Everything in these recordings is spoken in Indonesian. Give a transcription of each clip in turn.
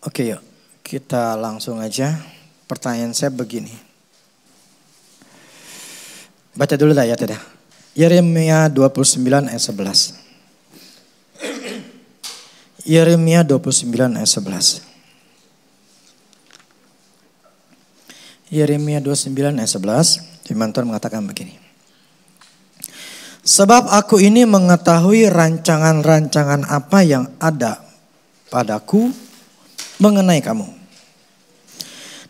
Oke, yuk kita langsung aja. Pertanyaan saya begini. Baca dulu dah ya tidak. Yeremia 29 ayat 11. Yeremia 29 ayat 11. Yeremia 29 ayat 11. Firman Tuhan mengatakan begini. Sebab aku ini mengetahui rancangan-rancangan apa yang ada padaku mengenai kamu.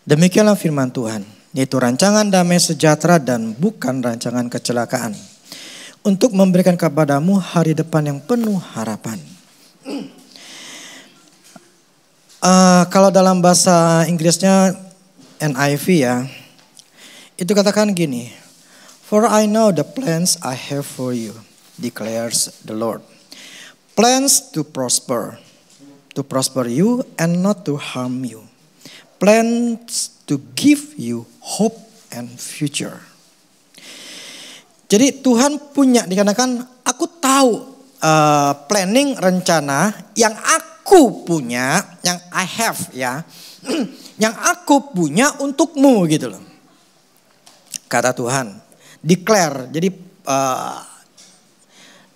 Demikianlah firman Tuhan, yaitu rancangan damai sejahtera dan bukan rancangan kecelakaan, untuk memberikan kepadamu hari depan yang penuh harapan. Kalau dalam bahasa Inggrisnya NIV ya, itu katakan gini. For I know the plans I have for you, declares the Lord. Plans to prosper you and not to harm you. Plans to give you hope and future. Jadi Tuhan punya, dikarenakan aku tahu planning, rencana yang aku punya, yang I have ya, yang aku punya untukmu gitu loh. Kata Tuhan. Declare, jadi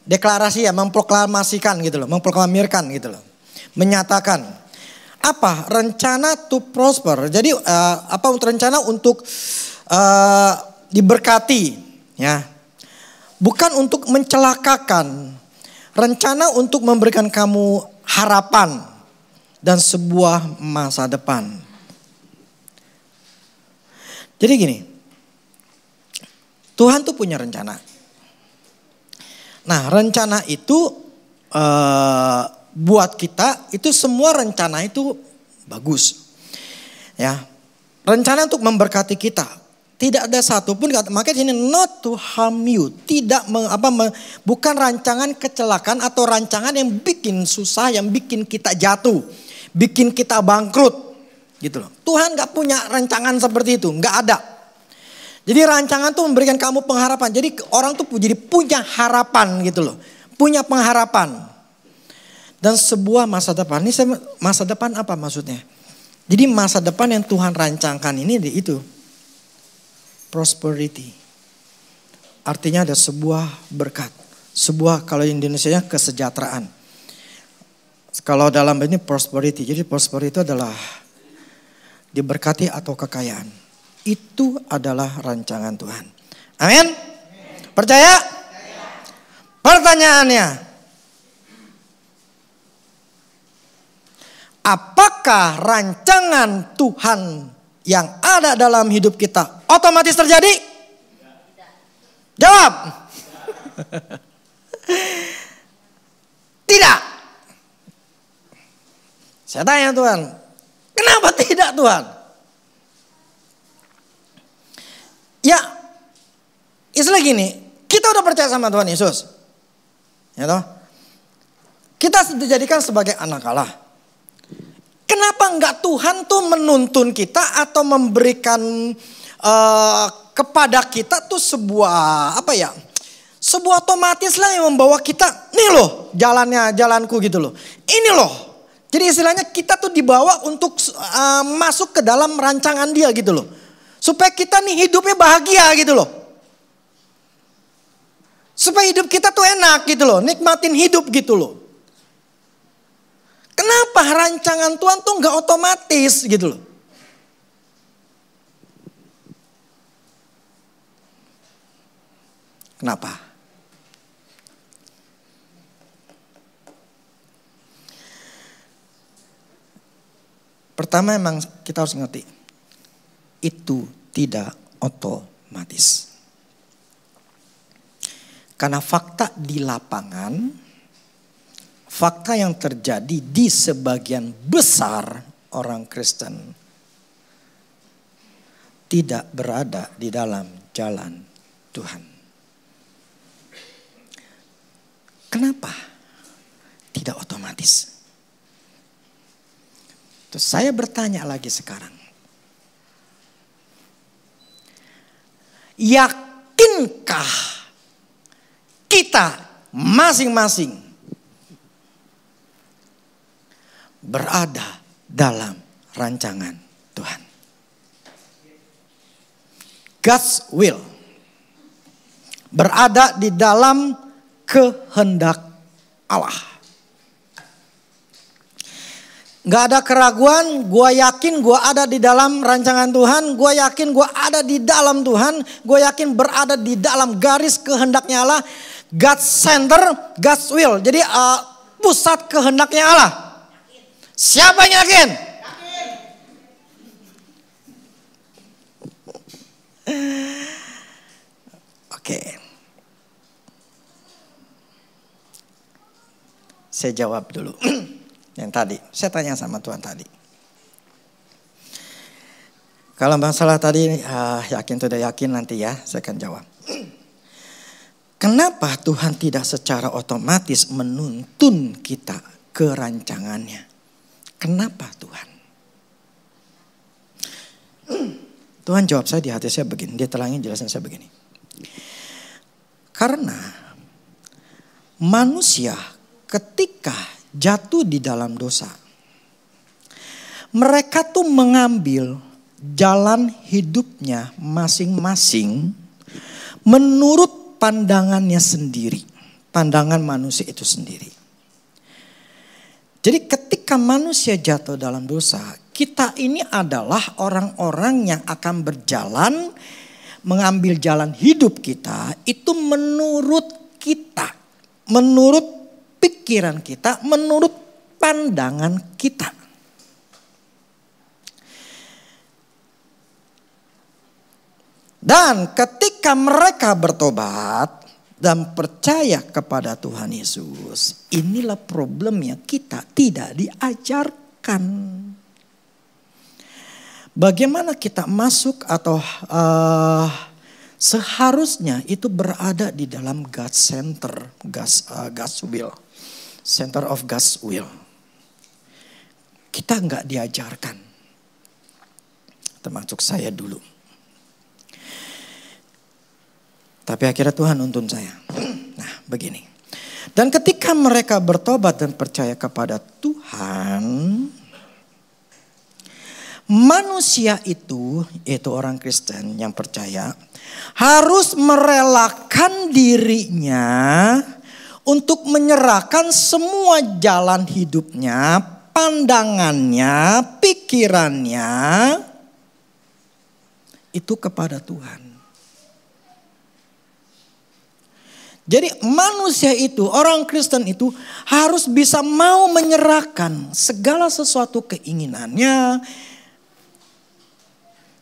deklarasi ya, memproklamasikan gitu loh, memproklamirkan gitu loh, menyatakan apa rencana to prosper. Jadi apa rencana untuk diberkati, ya, bukan untuk mencelakakan, rencana untuk memberikan kamu harapan dan sebuah masa depan. Jadi gini. Tuhan tuh punya rencana. Nah rencana itu buat kita itu semua rencana itu bagus. Ya, rencana untuk memberkati kita. Tidak ada satupun, makanya ini not to harm you. Bukan rancangan kecelakaan atau rancangan yang bikin susah, yang bikin kita jatuh. Bikin kita bangkrut. Gitu loh. Tuhan gak punya rancangan seperti itu, gak ada. Jadi rancangan tuh memberikan kamu pengharapan. Jadi orang tuh jadi punya harapan gitu loh. Punya pengharapan. Dan sebuah masa depan. Ini masa depan apa maksudnya? Jadi masa depan yang Tuhan rancangkan ini itu. Prosperity. Artinya ada sebuah berkat. Sebuah, kalau di Indonesia kesejahteraan. Kalau dalam ini prosperity. Jadi prosperity itu adalah diberkati atau kekayaan. Itu adalah rancangan Tuhan. Amin? Percaya? Pertanyaannya. Apakah rancangan Tuhan yang ada dalam hidup kita otomatis terjadi? Jawab. Tidak. Saya tanya Tuhan. Kenapa tidak Tuhan? Ya, istilah gini, kita udah percaya sama Tuhan Yesus. Ya toh? Kita dijadikan sebagai anak Allah. Kenapa enggak Tuhan tuh menuntun kita atau memberikan kepada kita tuh sebuah sebuah otomatis lah yang membawa kita, nih loh jalanku gitu loh. Ini loh. Jadi istilahnya kita tuh dibawa untuk masuk ke dalam rancangan dia gitu loh. Supaya kita nih hidupnya bahagia gitu loh. Supaya hidup kita tuh enak gitu loh. Nikmatin hidup gitu loh. Kenapa rancangan Tuhan tuh gak otomatis gitu loh. Kenapa? Pertama emang kita harus ngerti. Itu tidak otomatis. Karena fakta di lapangan, fakta yang terjadi di sebagian besar orang Kristen tidak berada di dalam jalan Tuhan. Kenapa tidak otomatis? Terus saya bertanya lagi sekarang. Yakinkah kita masing-masing berada dalam rancangan Tuhan. God's will. Berada di dalam kehendak Allah. Gak ada keraguan, gue yakin gue ada di dalam rancangan Tuhan. Gue yakin gue ada di dalam Tuhan. Gue yakin berada di dalam garis kehendaknya Allah. God's center, God's will. Jadi pusat kehendaknya Allah. Siapa yang yakin? Oke. Saya jawab dulu. Yang tadi, saya tanya sama Tuhan tadi. Kalau masalah tadi yakin tidak yakin nanti ya, saya akan jawab. Kenapa Tuhan tidak secara otomatis menuntun kita ke rancangannya? Kenapa Tuhan? Tuhan jawab saya di hati saya begini, dia terangin jelasin saya begini. Karena manusia ketika jatuh di dalam dosa, mereka tuh mengambil jalan hidupnya masing-masing menurut pandangannya sendiri. Pandangan manusia itu sendiri. Jadi ketika manusia jatuh dalam dosa, kita ini adalah orang-orang yang akan berjalan, mengambil jalan hidup kita itu menurut kita. Menurut pikiran kita, menurut pandangan kita. Dan ketika mereka bertobat dan percaya kepada Tuhan Yesus, inilah problemnya, kita tidak diajarkan. Bagaimana kita masuk atau seharusnya itu berada di dalam God's center, God's will. Center of God's will. Kita nggak diajarkan. Termasuk saya dulu. Tapi akhirnya Tuhan nuntun saya. Nah begini. Dan ketika mereka bertobat dan percaya kepada Tuhan, manusia itu, yaitu orang Kristen yang percaya, harus merelakan dirinya untuk menyerahkan semua jalan hidupnya, pandangannya, pikirannya itu kepada Tuhan. Jadi manusia itu, orang Kristen itu harus bisa mau menyerahkan segala sesuatu keinginannya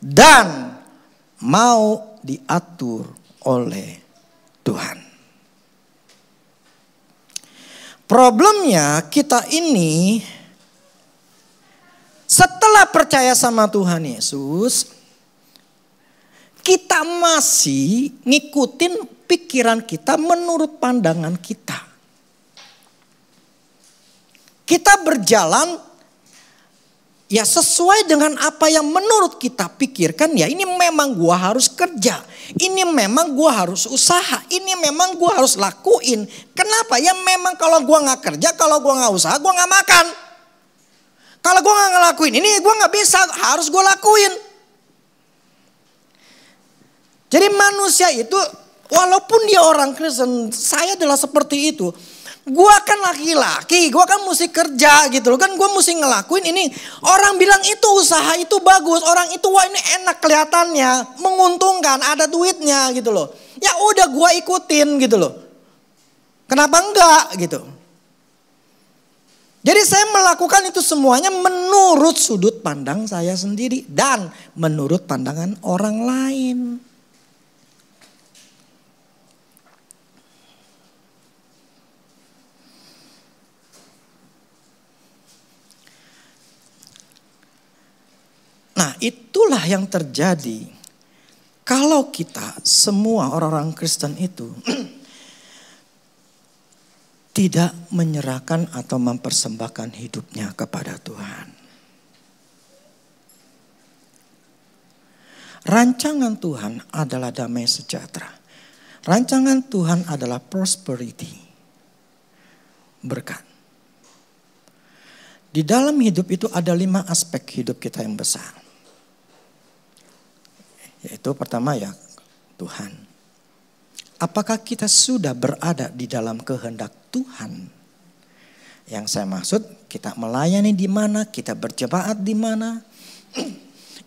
dan mau diatur oleh Tuhan. Problemnya kita ini setelah percaya sama Tuhan Yesus, kita masih ngikutin pikiran kita menurut pandangan kita. Kita berjalan ya sesuai dengan apa yang menurut kita pikirkan, ya ini memang gua harus kerja. Ini memang gua harus usaha. Ini memang gua harus lakuin. Kenapa? Ya memang kalau gua gak kerja, kalau gua gak usaha, gua gak makan. Kalau gua gak ngelakuin ini, gua gak bisa, harus gua lakuin. Jadi manusia itu, walaupun dia orang Kristen, saya adalah seperti itu. Gua kan laki-laki, gua kan mesti kerja gitu loh. Kan gua mesti ngelakuin ini. Orang bilang itu usaha itu bagus. Orang itu wah ini enak kelihatannya. Menguntungkan, ada duitnya gitu loh. Ya udah gua ikutin gitu loh. Kenapa enggak gitu. Jadi saya melakukan itu semuanya menurut sudut pandang saya sendiri. Dan menurut pandangan orang lain. Nah itulah yang terjadi kalau kita semua orang-orang Kristen itu tidak menyerahkan atau mempersembahkan hidupnya kepada Tuhan. Rancangan Tuhan adalah damai sejahtera. Rancangan Tuhan adalah prosperity, berkat. Di dalam hidup itu ada 5 aspek hidup kita yang besar. Yaitu pertama ya Tuhan. Apakah kita sudah berada di dalam kehendak Tuhan? Yang saya maksud kita melayani di mana, kita berjemaat di mana.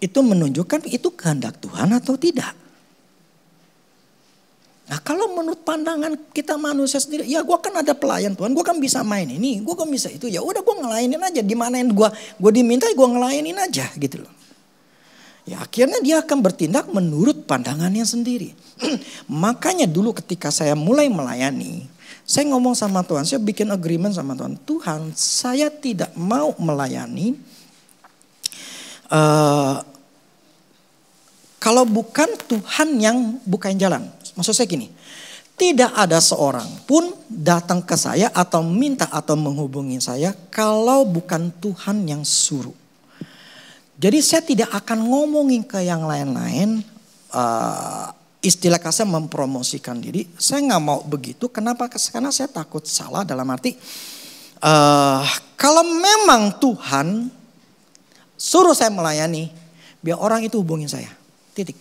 Itu menunjukkan itu kehendak Tuhan atau tidak. Nah kalau menurut pandangan kita manusia sendiri, ya gue kan ada pelayan Tuhan, gue kan bisa main ini, gue kan bisa itu. Ya udah gue ngelayanin aja, di mana yang gue diminta gue ngelayanin aja gitu loh. Ya akhirnya dia akan bertindak menurut pandangannya sendiri. Makanya dulu ketika saya mulai melayani, saya ngomong sama Tuhan, saya bikin agreement sama Tuhan. Tuhan, saya tidak mau melayani kalau bukan Tuhan yang bukain jalan. Maksud saya gini, tidak ada seorang pun datang ke saya atau minta atau menghubungi saya kalau bukan Tuhan yang suruh. Jadi saya tidak akan ngomongin ke yang lain-lain, istilah kasar mempromosikan diri. Saya nggak mau begitu. Kenapa? Karena saya takut salah dalam arti, kalau memang Tuhan suruh saya melayani, biar orang itu hubungin saya. Titik.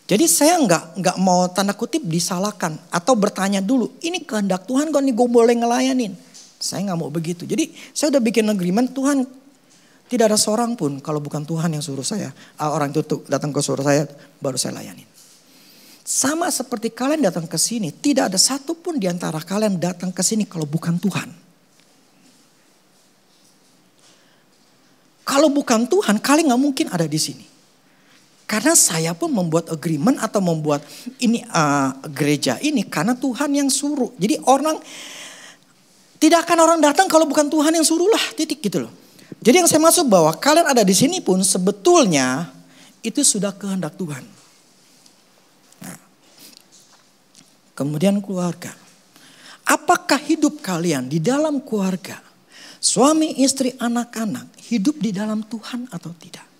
Jadi saya nggak mau tanda kutip disalahkan atau bertanya dulu, ini kehendak Tuhan kok nih gue boleh ngelayanin. Saya nggak mau begitu. Jadi saya udah bikin agreement, Tuhan tidak ada seorang pun kalau bukan Tuhan yang suruh saya. Orang itu datang ke suruh saya baru saya layanin. Sama seperti kalian datang ke sini. Tidak ada satu pun di antara kalian datang ke sini kalau bukan Tuhan. Kalau bukan Tuhan kalian gak mungkin ada di sini. Karena saya pun membuat agreement atau membuat ini gereja ini karena Tuhan yang suruh. Jadi tidak akan orang datang kalau bukan Tuhan yang suruh lah. Titik gitu loh. Jadi yang saya maksud bahwa kalian ada di sini pun sebetulnya itu sudah kehendak Tuhan. Nah, kemudian keluarga. Apakah hidup kalian di dalam keluarga, suami, istri, anak-anak hidup di dalam Tuhan atau tidak?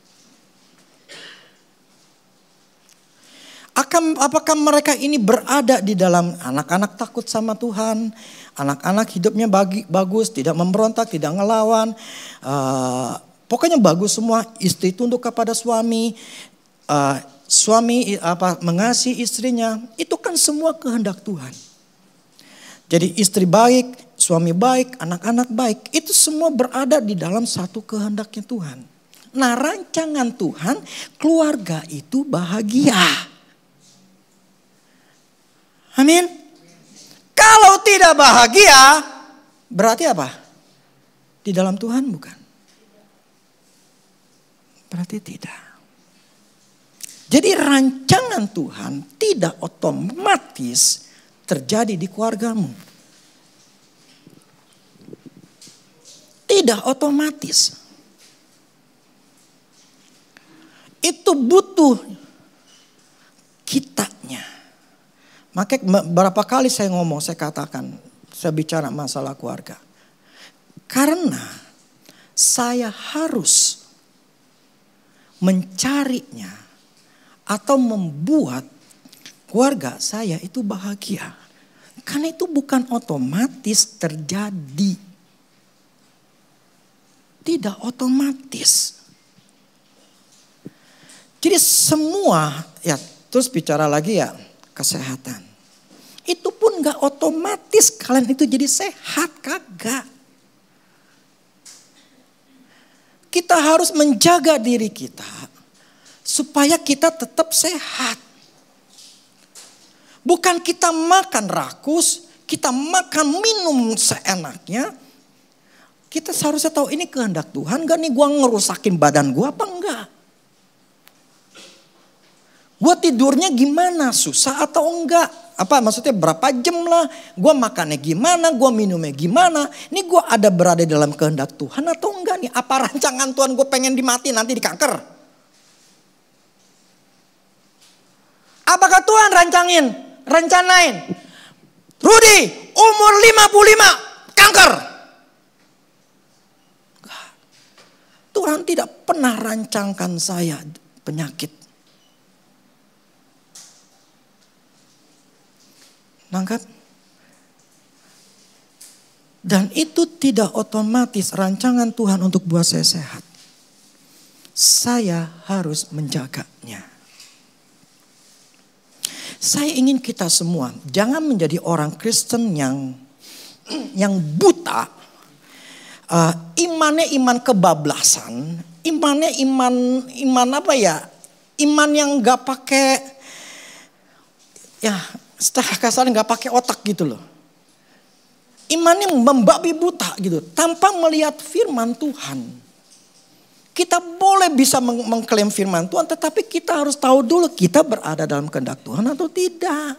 Apakah mereka ini berada di dalam, anak-anak takut sama Tuhan, anak-anak hidupnya bagus, tidak memberontak, tidak ngelawan, pokoknya bagus semua. Istri tunduk kepada suami, suami mengasihi istrinya, itu kan semua kehendak Tuhan. Jadi istri baik, suami baik, anak-anak baik, itu semua berada di dalam satu kehendaknya Tuhan. Nah rancangan Tuhan, keluarga itu bahagia. Amin. Kalau tidak bahagia, berarti apa? Di dalam Tuhan bukan? Berarti tidak. Jadi rancangan Tuhan tidak otomatis terjadi di keluargamu. Tidak otomatis. Itu butuh kitanya. Makanya berapa kali saya ngomong, saya katakan, saya bicara masalah keluarga. Karena saya harus mencarinya atau membuat keluarga saya itu bahagia. Karena itu bukan otomatis terjadi. Tidak otomatis. Jadi semua, ya terus bicara lagi ya. Kesehatan. Itu pun gak otomatis kalian itu jadi sehat, kagak. Kita harus menjaga diri kita supaya kita tetap sehat. Bukan kita makan rakus, kita makan minum seenaknya. Kita seharusnya tahu ini kehendak Tuhan gak nih gue ngerusakin badan gue apa enggak. Gue tidurnya gimana, susah atau enggak? Apa maksudnya berapa jam lah? Gue makannya gimana, gue minumnya gimana? Ini gue ada berada dalam kehendak Tuhan atau enggak nih? Apa rancangan Tuhan gue pengen dimati nanti di kanker? Apakah Tuhan rencanain? Rudy umur 55 kanker. Enggak. Tuhan tidak pernah rancangkan saya penyakit. Nangkap? Dan itu tidak otomatis rancangan Tuhan untuk buat saya sehat. Saya harus menjaganya. Saya ingin kita semua jangan menjadi orang Kristen yang buta. Imannya iman kebablasan. Imannya iman apa ya? Iman yang gak pakai, ya secara kasar gak pakai otak gitu loh. Imannya membabi buta gitu, tanpa melihat firman Tuhan. Kita boleh bisa mengklaim firman Tuhan, tetapi kita harus tahu dulu kita berada dalam kehendak Tuhan atau tidak.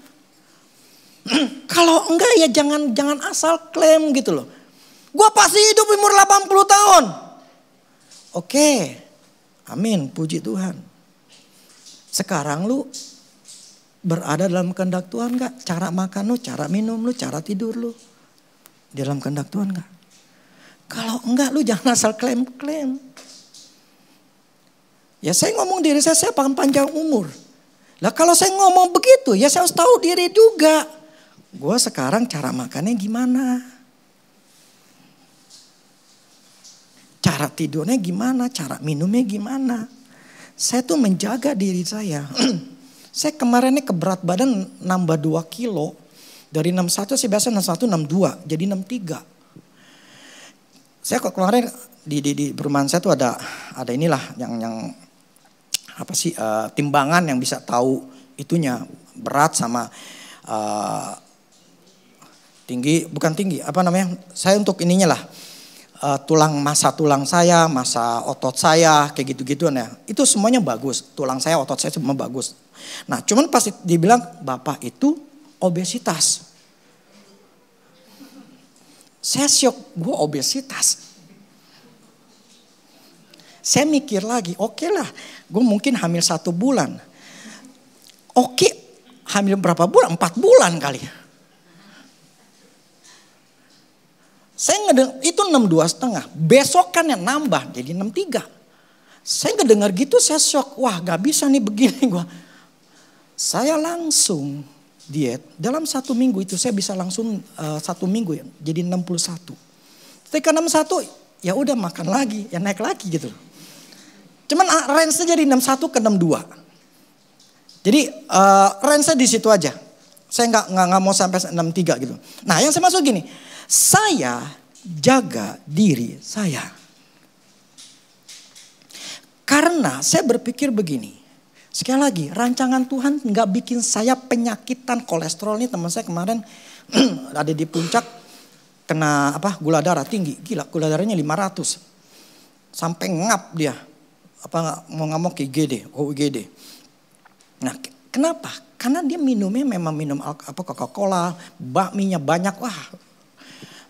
Kalau enggak ya jangan asal klaim gitu loh. Gua pasti hidup umur 80 tahun. Oke, amin, puji Tuhan. Sekarang lu berada dalam kehendak Tuhan enggak? Cara makan lu, cara minum lu, cara tidur lu dalam kehendak Tuhan enggak? Kalau enggak lu jangan asal klaim-klaim. Ya saya ngomong diri saya panjang umur. Lah kalau saya ngomong begitu ya saya harus tahu diri juga. Gue sekarang cara makannya gimana? Cara tidurnya gimana? Cara minumnya gimana? Saya tuh menjaga diri saya. Saya kemarin ini keberat badan nambah 2 kilo. Dari 61 sih biasa 61, 62. Jadi 63. Saya kemarin di perumahan saya tuh ada inilah yang apa sih timbangan yang bisa tahu itunya berat sama tinggi, bukan tinggi apa namanya, saya untuk ininya lah masa tulang saya, masa otot saya kayak gitu-gituan ya, itu semuanya bagus, tulang saya, otot saya semua bagus. Nah cuman pasti dibilang bapak itu obesitas, saya syok, gue obesitas. Saya mikir lagi, oke lah, gue mungkin hamil 1 bulan. Oke, hamil berapa bulan? 4 bulan kali. Saya itu 62,5. Besokannya nambah jadi 63. Saya ngedengar gitu saya shock. Wah gak bisa nih begini gue. Saya langsung diet. Dalam 1 minggu itu saya bisa langsung 1 minggu ya, jadi 61. Ketika 61 ya udah makan lagi, ya naik lagi gitu. Cuman range-nya jadi 61 ke 62. Jadi range-nya di situ aja. Saya nggak mau sampai 63 gitu. Nah yang saya maksud gini, saya jaga diri saya. Karena saya berpikir begini. Sekali lagi, rancangan Tuhan nggak bikin saya penyakitan kolesterol. Nih teman saya kemarin ada di puncak kena gula darah tinggi. Gila, gula darahnya 500. Sampai ngap dia. Nggak mau ke IGD, UGD. Nah, kenapa? Karena dia minumnya memang minum Coca-Cola, bakminya banyak. Wah,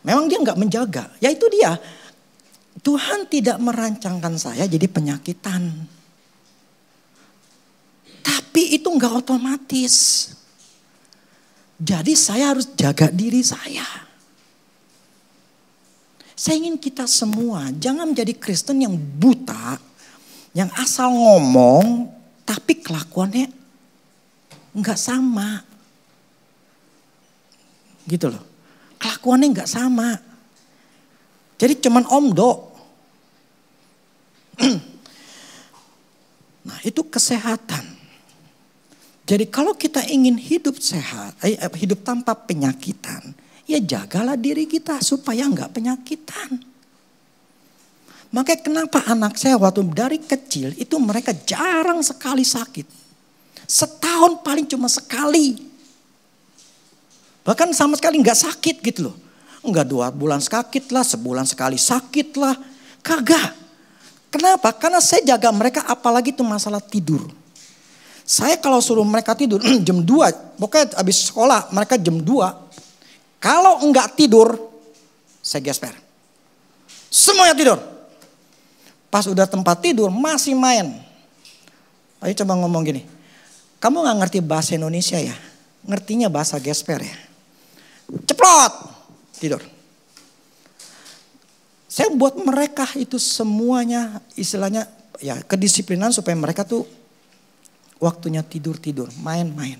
memang dia nggak menjaga. Ya itu dia. Tuhan tidak merancangkan saya jadi penyakitan. Tapi itu nggak otomatis. Jadi saya harus jaga diri saya. Saya ingin kita semua jangan menjadi Kristen yang buta. Yang asal ngomong tapi kelakuannya nggak sama. Gitu loh. Kelakuannya nggak sama. Jadi cuman omdo. Nah itu kesehatan. Jadi kalau kita ingin hidup sehat, hidup tanpa penyakitan, ya jagalah diri kita supaya nggak penyakitan. Makanya kenapa anak saya waktu dari kecil itu mereka jarang sekali sakit. Setahun paling cuma sekali. Bahkan sama sekali nggak sakit gitu loh. Enggak 2 bulan sakit lah, sebulan sekali sakit lah. Kagak. Kenapa? Karena saya jaga mereka apalagi itu masalah tidur. Saya kalau suruh mereka tidur jam 2, pokoknya habis sekolah mereka jam 2. Kalau enggak tidur, saya gesper. Semuanya tidur. Pas udah tempat tidur masih main. Ayo coba ngomong gini. Kamu gak ngerti bahasa Indonesia ya? Ngertinya bahasa gesper ya? Ceplot. Tidur. Saya buat mereka itu semuanya istilahnya ya kedisiplinan supaya mereka tuh waktunya tidur-tidur, main-main.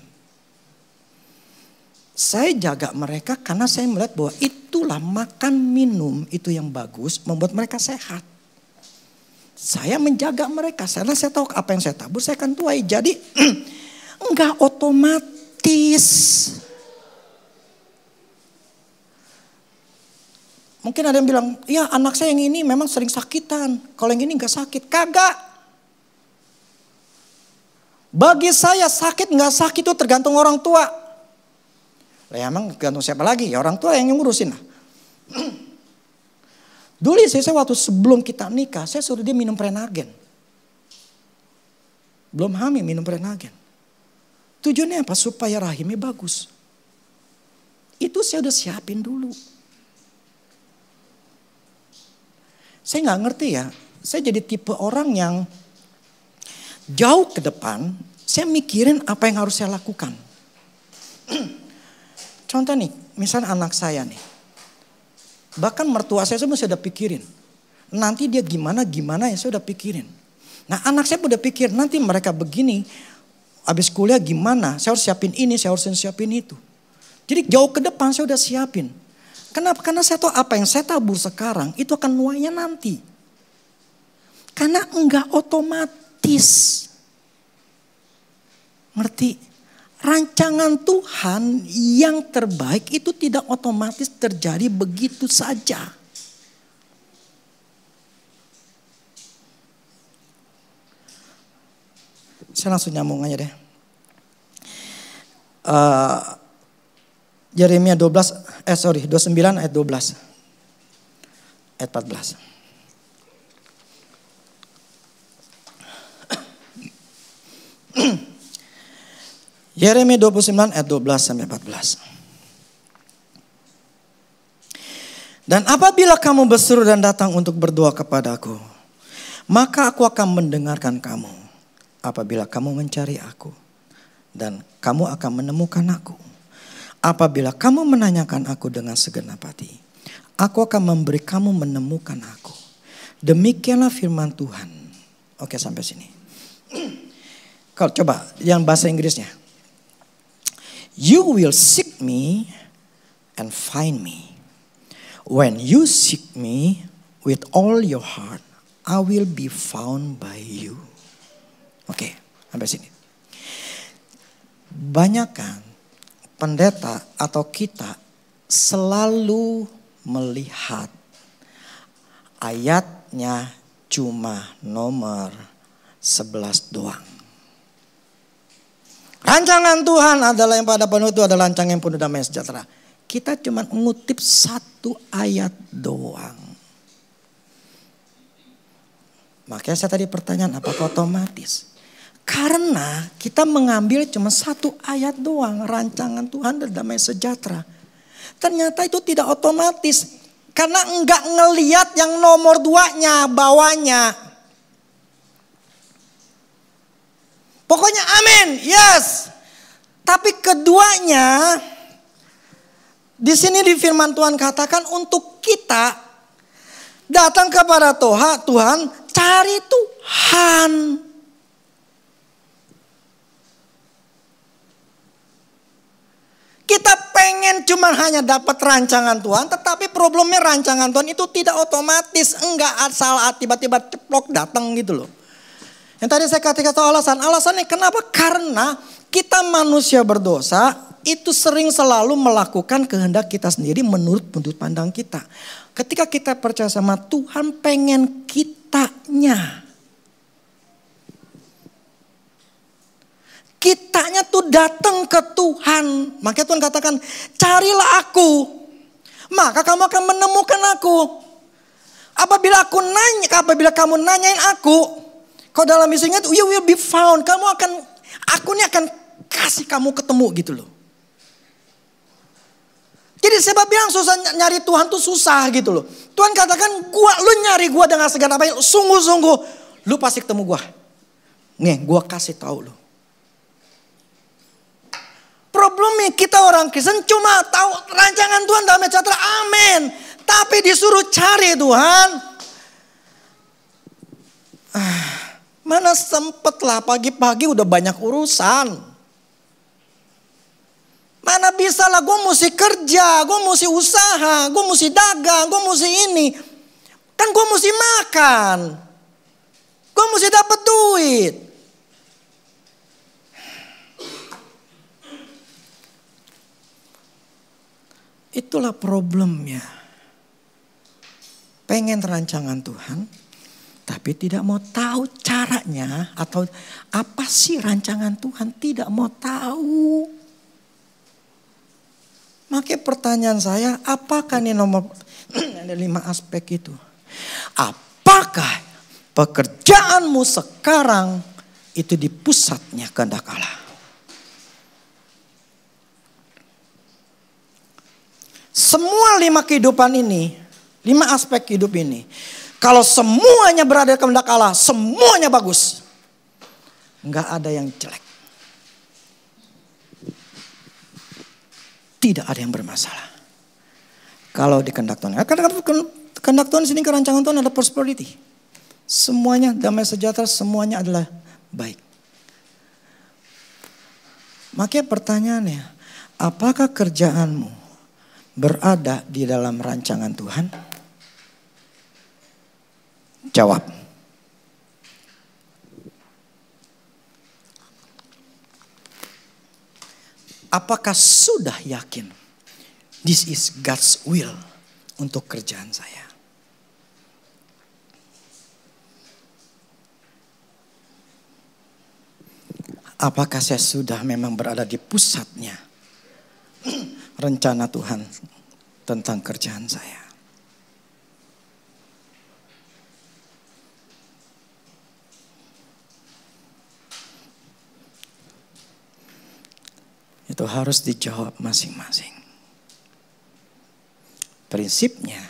Saya jaga mereka karena saya melihat bahwa itulah makan minum itu yang bagus membuat mereka sehat. Saya menjaga mereka karena saya tahu apa yang saya tabur saya akan tuai. Jadi enggak otomatis. Mungkin ada yang bilang, ya anak saya yang ini memang sering sakitan. Kalau yang ini enggak sakit. Kagak. Bagi saya sakit enggak sakit itu tergantung orang tua. Ya emang gantung siapa lagi? Ya orang tua yang ngurusin lah. Dulu saya waktu sebelum kita nikah, saya suruh dia minum Prenagen. Belum hamil minum Prenagen. Tujuannya apa? Supaya rahimnya bagus. Itu saya udah siapin dulu. Saya gak ngerti ya. Saya jadi tipe orang yang jauh ke depan, saya mikirin apa yang harus saya lakukan. Contoh nih, misalnya anak saya nih. Bahkan mertua saya semua sudah pikirin. Nanti dia gimana ya saya udah pikirin. Nah anak saya udah pikir nanti mereka begini. Habis kuliah gimana, saya harus siapin ini, saya harus siapin itu. Jadi jauh ke depan saya udah siapin. Kenapa? Karena saya tahu apa yang saya tabur sekarang itu akan nuainya nanti. Karena enggak otomatis. Ngerti? Rancangan Tuhan yang terbaik itu tidak otomatis terjadi begitu saja. Saya langsung nyambung aja deh. Yeremia 29 ayat 12. Ayat 14. Yeremia 29 ayat 12 sampai 14. Dan apabila kamu berseru dan datang untuk berdoa kepadaku, maka aku akan mendengarkan kamu. Apabila kamu mencari aku, dan kamu akan menemukan aku. Apabila kamu menanyakan aku dengan segenap hati, aku akan memberi kamu menemukan aku. Demikianlah firman Tuhan. Oke, sampai sini. Kalau coba yang bahasa Inggrisnya. You will seek me and find me. When you seek me with all your heart, I will be found by you. Oke, sampai sini. Banyak kan pendeta atau kita selalu melihat ayatnya cuma nomor 11 doang. Rancangan Tuhan adalah yang pada penuh itu adalah rancangan yang penuh damai sejahtera. Kita cuma ngutip satu ayat doang. Makanya saya tadi pertanyaan apakah otomatis? Karena kita mengambil cuma satu ayat doang. Rancangan Tuhan dan damai sejahtera. Ternyata itu tidak otomatis. Karena enggak ngeliat yang nomor 2-nya, bawahnya. Pokoknya amin, yes. Tapi keduanya di sini di firman Tuhan katakan untuk kita datang kepada Tuhan, cari Tuhan. Kita pengen cuma hanya dapat rancangan Tuhan, tetapi problemnya rancangan Tuhan itu tidak otomatis, enggak asal tiba-tiba ceplok datang gitu loh. Yang tadi saya katakan alasannya kenapa? Karena kita manusia berdosa itu sering selalu melakukan kehendak kita sendiri menurut pandang kita. Ketika kita percaya sama Tuhan pengen kitanya. Kitanya tuh datang ke Tuhan. Makanya Tuhan katakan carilah aku. Maka kamu akan menemukan aku. Apabila kamu nanyain aku. Kalau dalam isinya itu you will be found. Aku ini akan kasih kamu ketemu gitu loh. Jadi sebab bilang susah nyari Tuhan tuh susah gitu loh. Tuhan katakan lu nyari gua dengan segenap hati. Sungguh-sungguh lu pasti ketemu gua. Nih gua kasih tahu lu. Problemnya kita orang Kristen cuma tahu rancangan Tuhan damai sejahtera. Amin. Tapi disuruh cari Tuhan. Mana sempet lah pagi-pagi udah banyak urusan. Mana bisa lah, gue mesti kerja, gue mesti usaha, gue mesti dagang, gue mesti ini. Kan gue mesti makan. Gue mesti dapat duit. Itulah problemnya. Pengen rancangan Tuhan, tapi tidak mau tahu caranya. Atau apa sih rancangan Tuhan, tidak mau tahu. Makanya pertanyaan saya, apakah ini nomor ada 5 aspek itu. Apakah pekerjaanmu sekarang itu di pusatnya kehendak Allah? Semua 5 kehidupan ini, 5 aspek hidup ini, kalau semuanya berada di kehendak Allah, semuanya bagus. Enggak ada yang jelek. Tidak ada yang bermasalah. Kalau di kehendak Tuhan. Kehendak Tuhan di sini, kerancangan Tuhan ada prosperity. Semuanya damai sejahtera, semuanya adalah baik. Makanya pertanyaannya, apakah kerjaanmu berada di dalam rancangan Tuhan? Jawab. Apakah sudah yakin this is God's will untuk kerjaan saya? Apakah saya sudah memang berada di pusatnya rencana Tuhan tentang kerjaan saya? Itu harus dijawab masing-masing. Prinsipnya,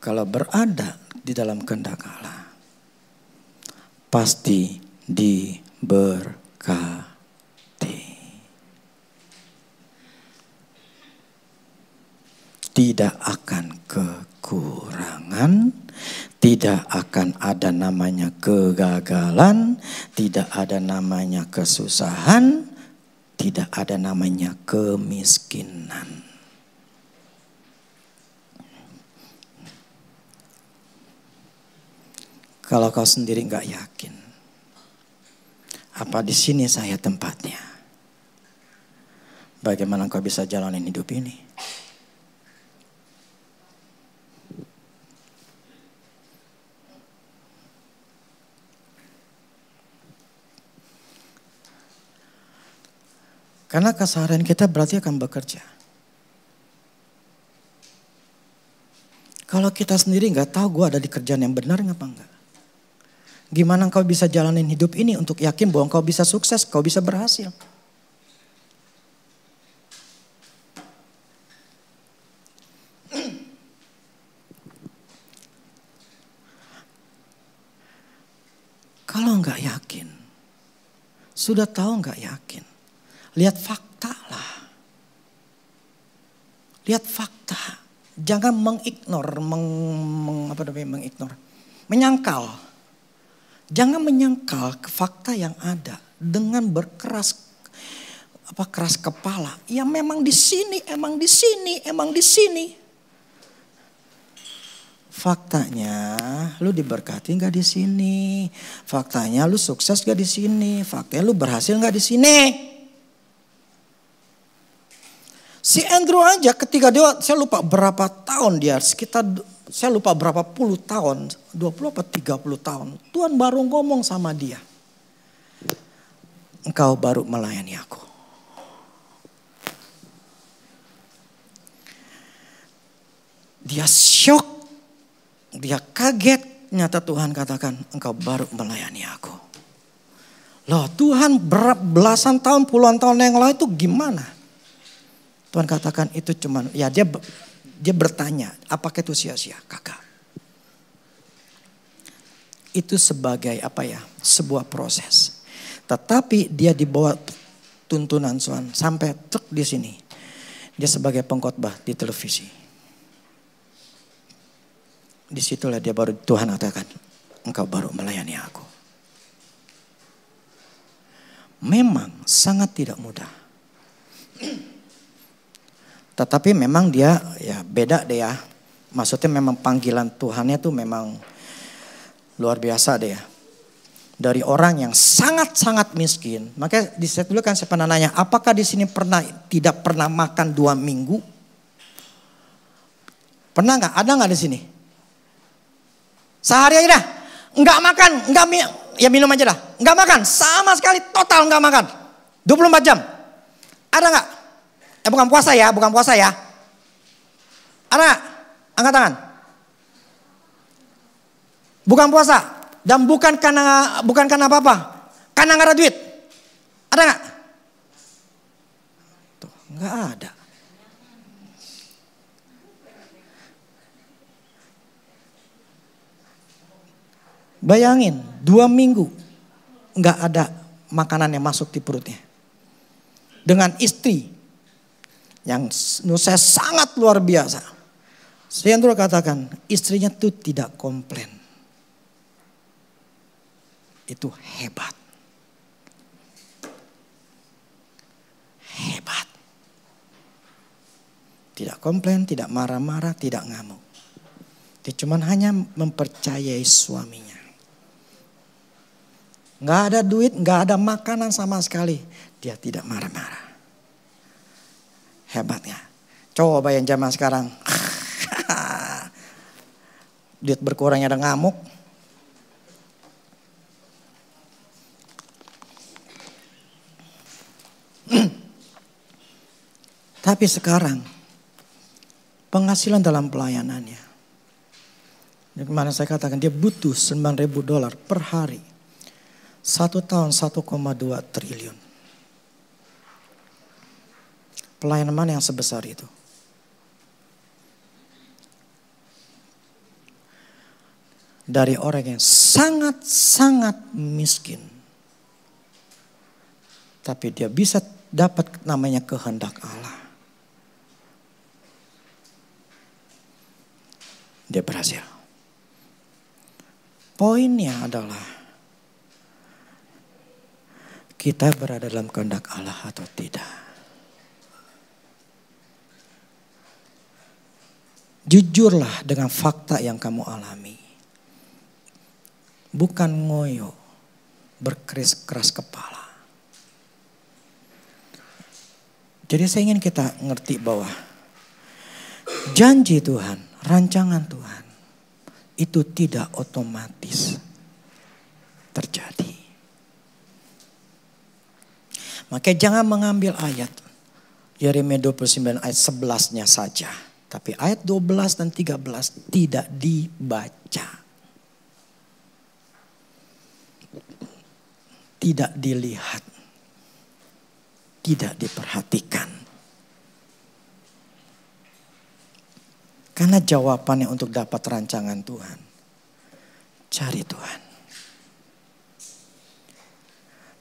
kalau berada di dalam kehendak Allah, pasti diberkati. Tidak akan kekurangan, tidak akan ada namanya kegagalan, tidak ada namanya kesusahan, tidak ada namanya kemiskinan. Kalau kau sendiri nggak yakin, apa di sini saya tempatnya? Bagaimana kau bisa jalanin hidup ini? Karena keseharian kita berarti akan bekerja. Kalau kita sendiri nggak tahu gue ada di kerjaan yang benar ngapa enggak? Gimana kau bisa jalanin hidup ini untuk yakin bahwa kau bisa sukses, kau bisa berhasil? Kalau nggak yakin, sudah tahu nggak yakin, lihat fakta lah. Lihat fakta. Jangan mengignore, menyangkal. Jangan menyangkal ke fakta yang ada dengan keras kepala. Ya memang di sini, emang di sini, emang di sini. Faktanya lu diberkati nggak di sini. Faktanya lu sukses nggak di sini. Faktanya lu berhasil nggak di sini. Si Andrew aja ketika dia, saya lupa berapa tahun dia, saya lupa berapa puluh tahun, 20 atau 30 tahun. Tuhan baru ngomong sama dia. Engkau baru melayani aku. Dia shock, dia kaget, nyata Tuhan katakan engkau baru melayani aku. Loh Tuhan belasan tahun, puluhan tahun yang lalu itu gimana? Tuhan katakan itu cuman, ya dia bertanya, apakah itu sia-sia? Kakak. Itu sebagai sebuah proses. Tetapi dia dibawa tuntunan Tuhan sampai truk di sini. Dia sebagai pengkhotbah di televisi. Disitulah dia baru Tuhan katakan, engkau baru melayani aku. Memang sangat tidak mudah. Tetapi memang dia ya beda deh ya. Maksudnya memang panggilan Tuhannya tuh memang luar biasa deh ya. Dari orang yang sangat-sangat miskin. Makanya di set dulu kan saya pernah nanya, apakah di sini tidak pernah makan 2 minggu? Pernah nggak? Ada nggak di sini? Sehari aja dah, nggak makan, ya minum aja dah, nggak makan, sama sekali total nggak makan, 24 jam. Ada nggak? Bukan puasa ya, bukan puasa ya. Ada nggak? Angkat tangan. Bukan puasa dan bukan karena apa-apa, karena nggak ada duit. Ada nggak? Tuh, nggak ada. Bayangin 2 minggu nggak ada makanan yang masuk di perutnya. Dengan istri yang menurut saya sangat luar biasa. Saya terus katakan istrinya tuh tidak komplain. Itu hebat. Hebat. Tidak komplain, tidak marah-marah, tidak ngamuk. Dia cuma hanya mempercayai suaminya. Nggak ada duit, nggak ada makanan sama sekali. Dia tidak marah-marah. Hebatnya. Coba yang zaman sekarang. Duit berkurangnya ada ngamuk. Tapi sekarang penghasilan dalam pelayanannya. Kemarin saya katakan dia butuh $9.000 per hari. 1 tahun 1,2 triliun. Pelayanan mana yang sebesar itu? Dari orang yang sangat-sangat miskin. Tapi dia bisa dapat namanya kehendak Allah. Dia berhasil. Poinnya adalah kita berada dalam kehendak Allah atau tidak. Jujurlah dengan fakta yang kamu alami. Bukan ngoyo, berkeras kepala. Jadi saya ingin kita ngerti bahwa janji Tuhan, rancangan Tuhan itu tidak otomatis terjadi. Makanya jangan mengambil ayat Yeremia 29 ayat 11-nya saja. Tapi ayat 12 dan 13 tidak dibaca. Tidak dilihat. Tidak diperhatikan. Karena jawabannya untuk dapat rancangan Tuhan. Cari Tuhan.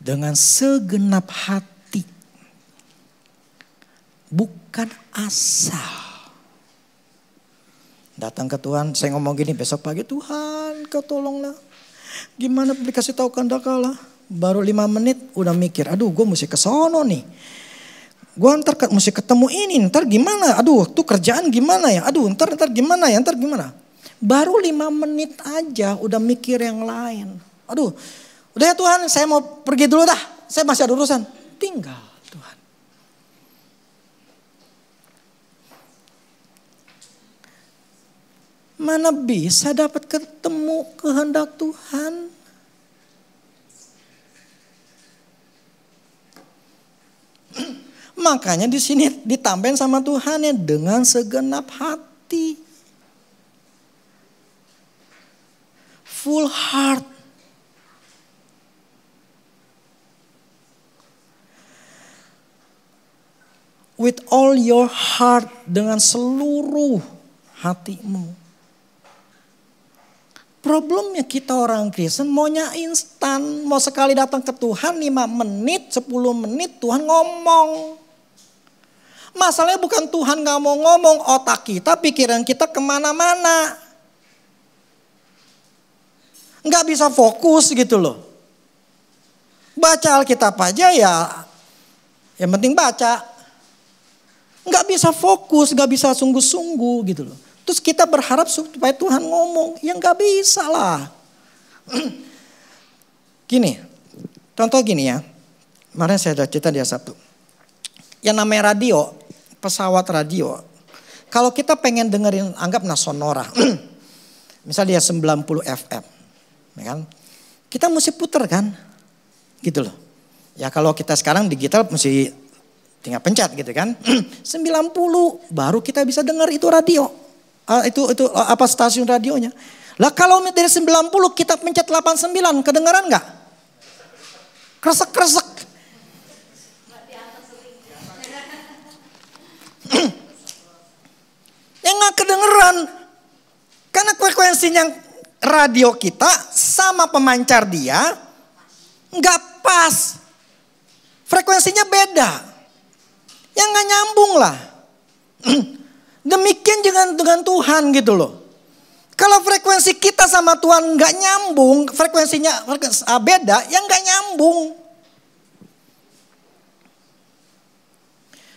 Dengan segenap hati. Bukan asal. Datang ke Tuhan, saya ngomong gini besok pagi, Tuhan kau tolonglah. Gimana dikasih tahu kehendak Allah? Baru 5 menit udah mikir, aduh gue mesti ke sono nih. Gue ntar mesti ketemu ini, ntar gimana? Aduh tuh kerjaan gimana ya? Aduh ntar gimana ya? Ntar gimana? Baru 5 menit aja udah mikir yang lain. Aduh udah ya Tuhan saya mau pergi dulu dah. Saya masih ada urusan. Tinggal Tuhan. Mana bisa dapat ketemu kehendak Tuhan? Makanya di sini ditambahin sama Tuhan ya dengan segenap hati. Full heart. With all your heart, dengan seluruh hatimu. Problemnya kita orang Kristen maunya instan. Mau sekali datang ke Tuhan 5 menit, 10 menit Tuhan ngomong. Masalahnya bukan Tuhan gak mau ngomong, otak kita, pikiran kita kemana-mana. Gak bisa fokus gitu loh. Baca Alkitab aja ya, yang penting baca. Nggak bisa fokus, nggak bisa sungguh-sungguh gitu loh. Terus kita berharap supaya Tuhan ngomong, ya nggak bisa lah. Gini, contoh gini ya. Kemarin saya ada cerita di Sabtu. Yang namanya radio, pesawat radio. Kalau kita pengen dengerin, anggap Sonora. Misalnya dia 90 FM. Ya kan? Kita mesti puter kan? Gitu loh. Ya kalau kita sekarang digital mesti tinggal pencet gitu kan. 90 baru kita bisa dengar itu radio. Itu apa stasiun radionya. Lah kalau dari 90 kita pencet 89 kedengaran nggak? Kresek-kresek. Ya nggak kedengeran. Karena frekuensinya radio kita sama pemancar dia nggak pas. Frekuensinya beda. Ya nggak nyambung lah. Demikian dengan Tuhan gitu loh. Kalau frekuensi kita sama Tuhan nggak nyambung, frekuensinya beda, ya nggak nyambung.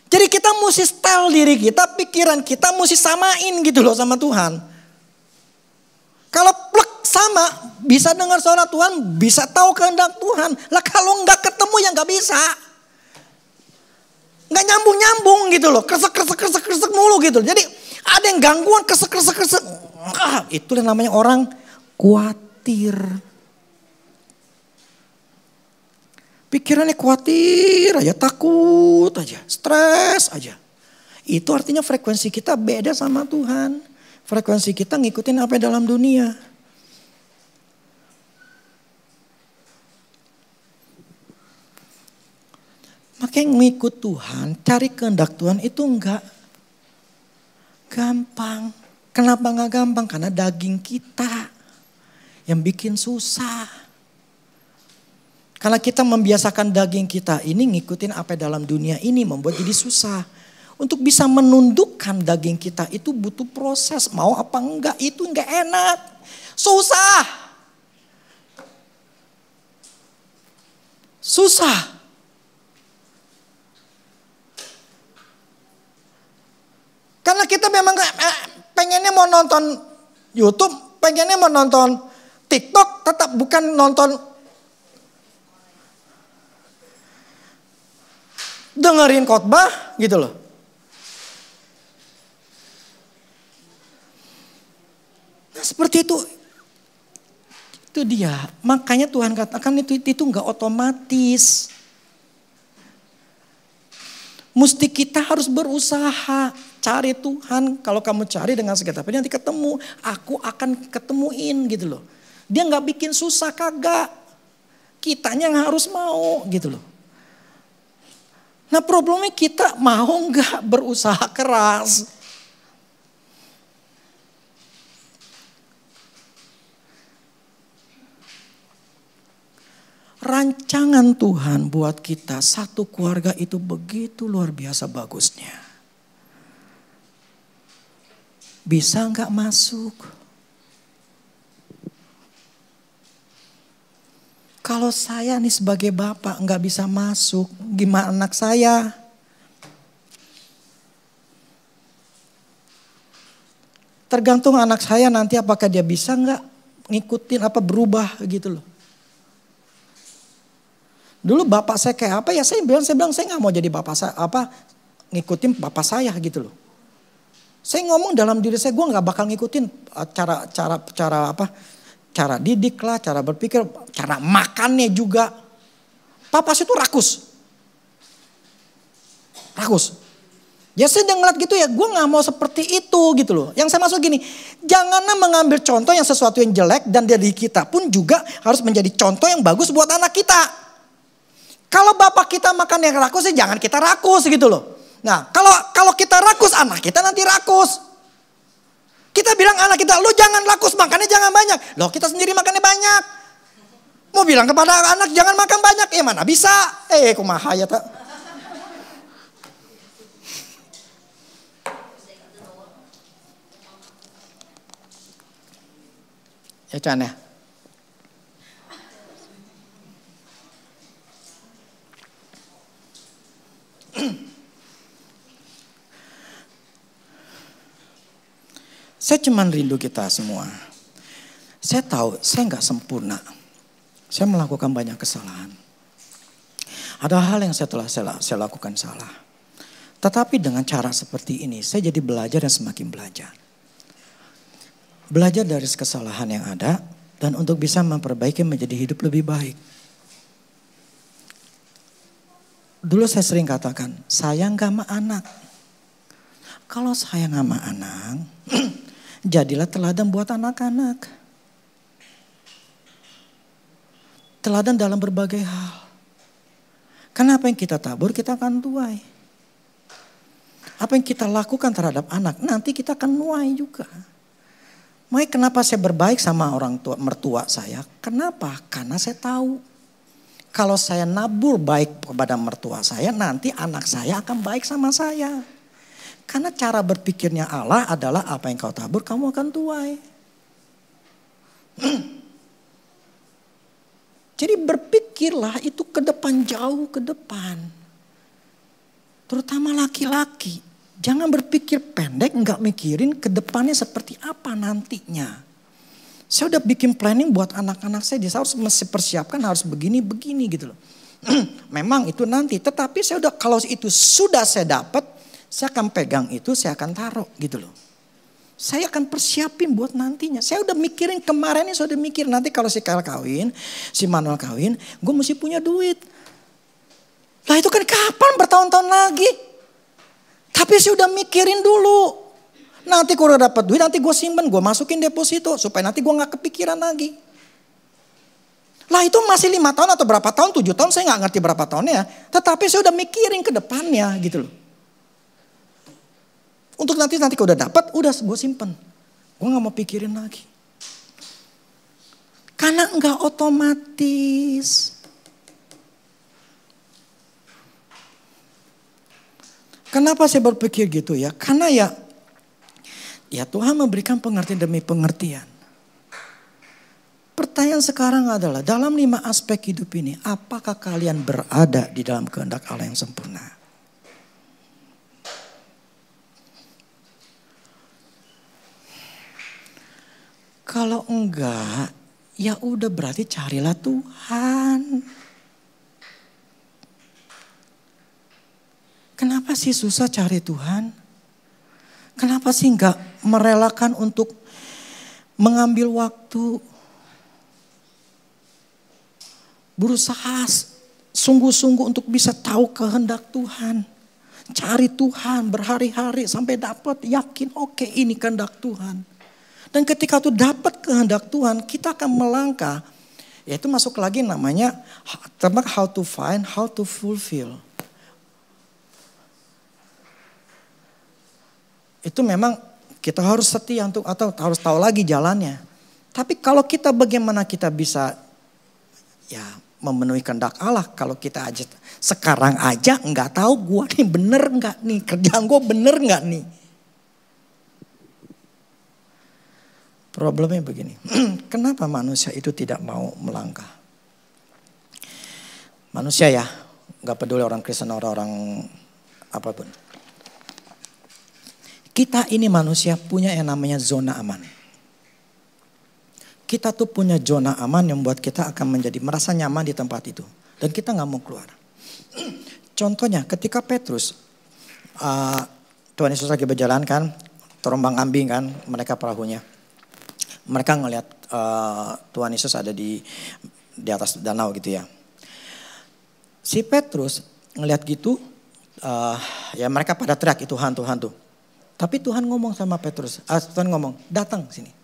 Jadi kita mesti setel diri kita, pikiran kita mesti samain gitu loh sama Tuhan. Kalau plek sama, bisa dengar suara Tuhan, bisa tahu kehendak Tuhan. Lah kalau nggak ketemu ya nggak bisa. Nggak nyambung gitu loh, kresek mulu gitu. Jadi ada yang gangguan kresek. Itu yang namanya orang khawatir. Pikirannya khawatir aja, takut aja, stres aja. Itu artinya frekuensi kita beda sama Tuhan. Frekuensi kita ngikutin apa dalam dunia. Makanya ngikut Tuhan, cari kehendak Tuhan itu enggak gampang. Kenapa enggak gampang? Karena daging kita yang bikin susah. Karena kita membiasakan daging kita ini ngikutin apa dalam dunia ini membuat jadi susah. Untuk bisa menundukkan daging kita itu butuh proses. Mau apa enggak itu enggak enak. Susah. Susah. Karena kita memang pengennya mau nonton YouTube, pengennya mau nonton TikTok, tetap bukan nonton dengerin khotbah gitu loh. Nah seperti itu. Itu dia. Makanya Tuhan katakan itu enggak otomatis. Mesti kita harus berusaha. Cari Tuhan, kalau kamu cari dengan segenap hati nanti ketemu. Aku akan ketemuin gitu loh. Dia gak bikin susah kagak. Kitanya yang harus mau gitu loh. Nah problemnya kita mau gak berusaha keras. Rancangan Tuhan buat kita satu keluarga itu begitu luar biasa bagusnya. Bisa nggak masuk? Kalau saya nih sebagai bapak nggak bisa masuk, gimana anak saya? Tergantung anak saya nanti apakah dia bisa nggak ngikutin apa berubah gitu loh. Dulu bapak saya kayak apa ya saya bilang saya nggak mau jadi bapak saya ngikutin bapak saya gitu loh. Saya ngomong dalam diri saya, gue gak bakal ngikutin cara didik lah, cara berpikir, cara makannya juga. Papa saya tuh rakus. Ya saya udah ngeliat gitu ya, gue gak mau seperti itu gitu loh. Yang saya maksud gini, janganlah mengambil contoh yang sesuatu yang jelek dan dari kita pun juga harus menjadi contoh yang bagus buat anak kita. Kalau bapak kita makan yang rakus ya jangan kita rakus gitu loh. Nah kalau kita rakus anak kita nanti rakus. Kita bilang anak kita lu jangan rakus makannya jangan banyak. Loh kita sendiri makannya banyak. Mau bilang kepada anak jangan makan banyak. Mana bisa. Kumaha ya tak. Ya Chan ya. Saya cuma rindu kita semua. Saya tahu saya nggak sempurna. Saya melakukan banyak kesalahan. Ada hal yang saya lakukan salah. Tetapi dengan cara seperti ini saya jadi belajar dan semakin belajar. Belajar dari kesalahan yang ada dan untuk bisa memperbaiki menjadi hidup lebih baik. Dulu saya sering katakan, sayang gak sama anak. Kalau sayang sama anak, jadilah teladan buat anak-anak. Teladan dalam berbagai hal. Karena apa yang kita tabur, kita akan tuai. Apa yang kita lakukan terhadap anak, nanti kita akan nuai juga. Makanya kenapa saya berbaik sama orang tua, mertua saya? Kenapa? Karena saya tahu. Kalau saya nabur baik kepada mertua saya, nanti anak saya akan baik sama saya. Karena cara berpikirnya Allah adalah apa yang kau tabur, kamu akan tuai. Jadi berpikirlah itu ke depan, jauh ke depan. Terutama laki-laki. Jangan berpikir pendek, enggak mikirin ke depannya seperti apa nantinya. Saya udah bikin planning buat anak-anak saya. Dia harus mesti persiapkan, harus begini-begini gitu loh. Memang itu nanti. Tetapi saya udah, kalau itu sudah saya dapat, saya akan pegang itu, saya akan taruh gitu loh. Saya akan persiapin buat nantinya. Saya udah mikirin kemarin ini, saya udah mikir nanti kalau si Kyle kawin, si Manuel kawin, gue mesti punya duit. Lah itu kan kapan bertahun-tahun lagi. Tapi saya udah mikirin dulu. Nanti kalau udah dapat duit, nanti gue simpen, gue masukin deposito. Supaya nanti gue gak kepikiran lagi. Lah itu masih 5 tahun atau berapa tahun, 7 tahun, saya gak ngerti berapa tahunnya. Tetapi saya udah mikirin ke depannya gitu loh. Untuk nanti kalau udah dapat, udah gue simpen. Gue gak mau pikirin lagi. Karena gak otomatis. Kenapa saya berpikir gitu ya? Karena ya Tuhan memberikan pengertian demi pengertian. Pertanyaan sekarang adalah dalam 5 aspek hidup ini, apakah kalian berada di dalam kehendak Allah yang sempurna? Kalau enggak, ya udah berarti carilah Tuhan. Kenapa sih susah cari Tuhan? Kenapa sih enggak merelakan untuk mengambil waktu? Berusaha sungguh-sungguh untuk bisa tahu kehendak Tuhan. Cari Tuhan berhari-hari sampai dapat, yakin oke, ini kehendak Tuhan. Dan ketika itu dapat kehendak Tuhan, kita akan melangkah. Yaitu masuk lagi namanya how to find, how to fulfill. Itu memang kita harus setia atau harus tahu lagi jalannya. Tapi kalau kita bagaimana kita bisa ya memenuhi kehendak Allah. Kalau kita aja sekarang aja nggak tahu gue nih bener nggak nih, kerjaan gue bener nggak nih. Problemnya begini, kenapa manusia itu tidak mau melangkah? Manusia ya, nggak peduli orang Kristen, orang apapun. Kita ini manusia punya yang namanya zona aman. Kita tuh punya zona aman yang membuat kita akan merasa nyaman di tempat itu. Dan kita gak mau keluar. Contohnya ketika Petrus, Tuhan Yesus lagi berjalan kan, terombang ambing kan mereka perahunya. Mereka ngelihat Tuhan Yesus ada di atas danau gitu ya. Si Petrus ngelihat gitu, ya mereka pada teriak itu hantu-hantu. Tapi Tuhan ngomong sama Petrus, Tuhan ngomong, datang sini.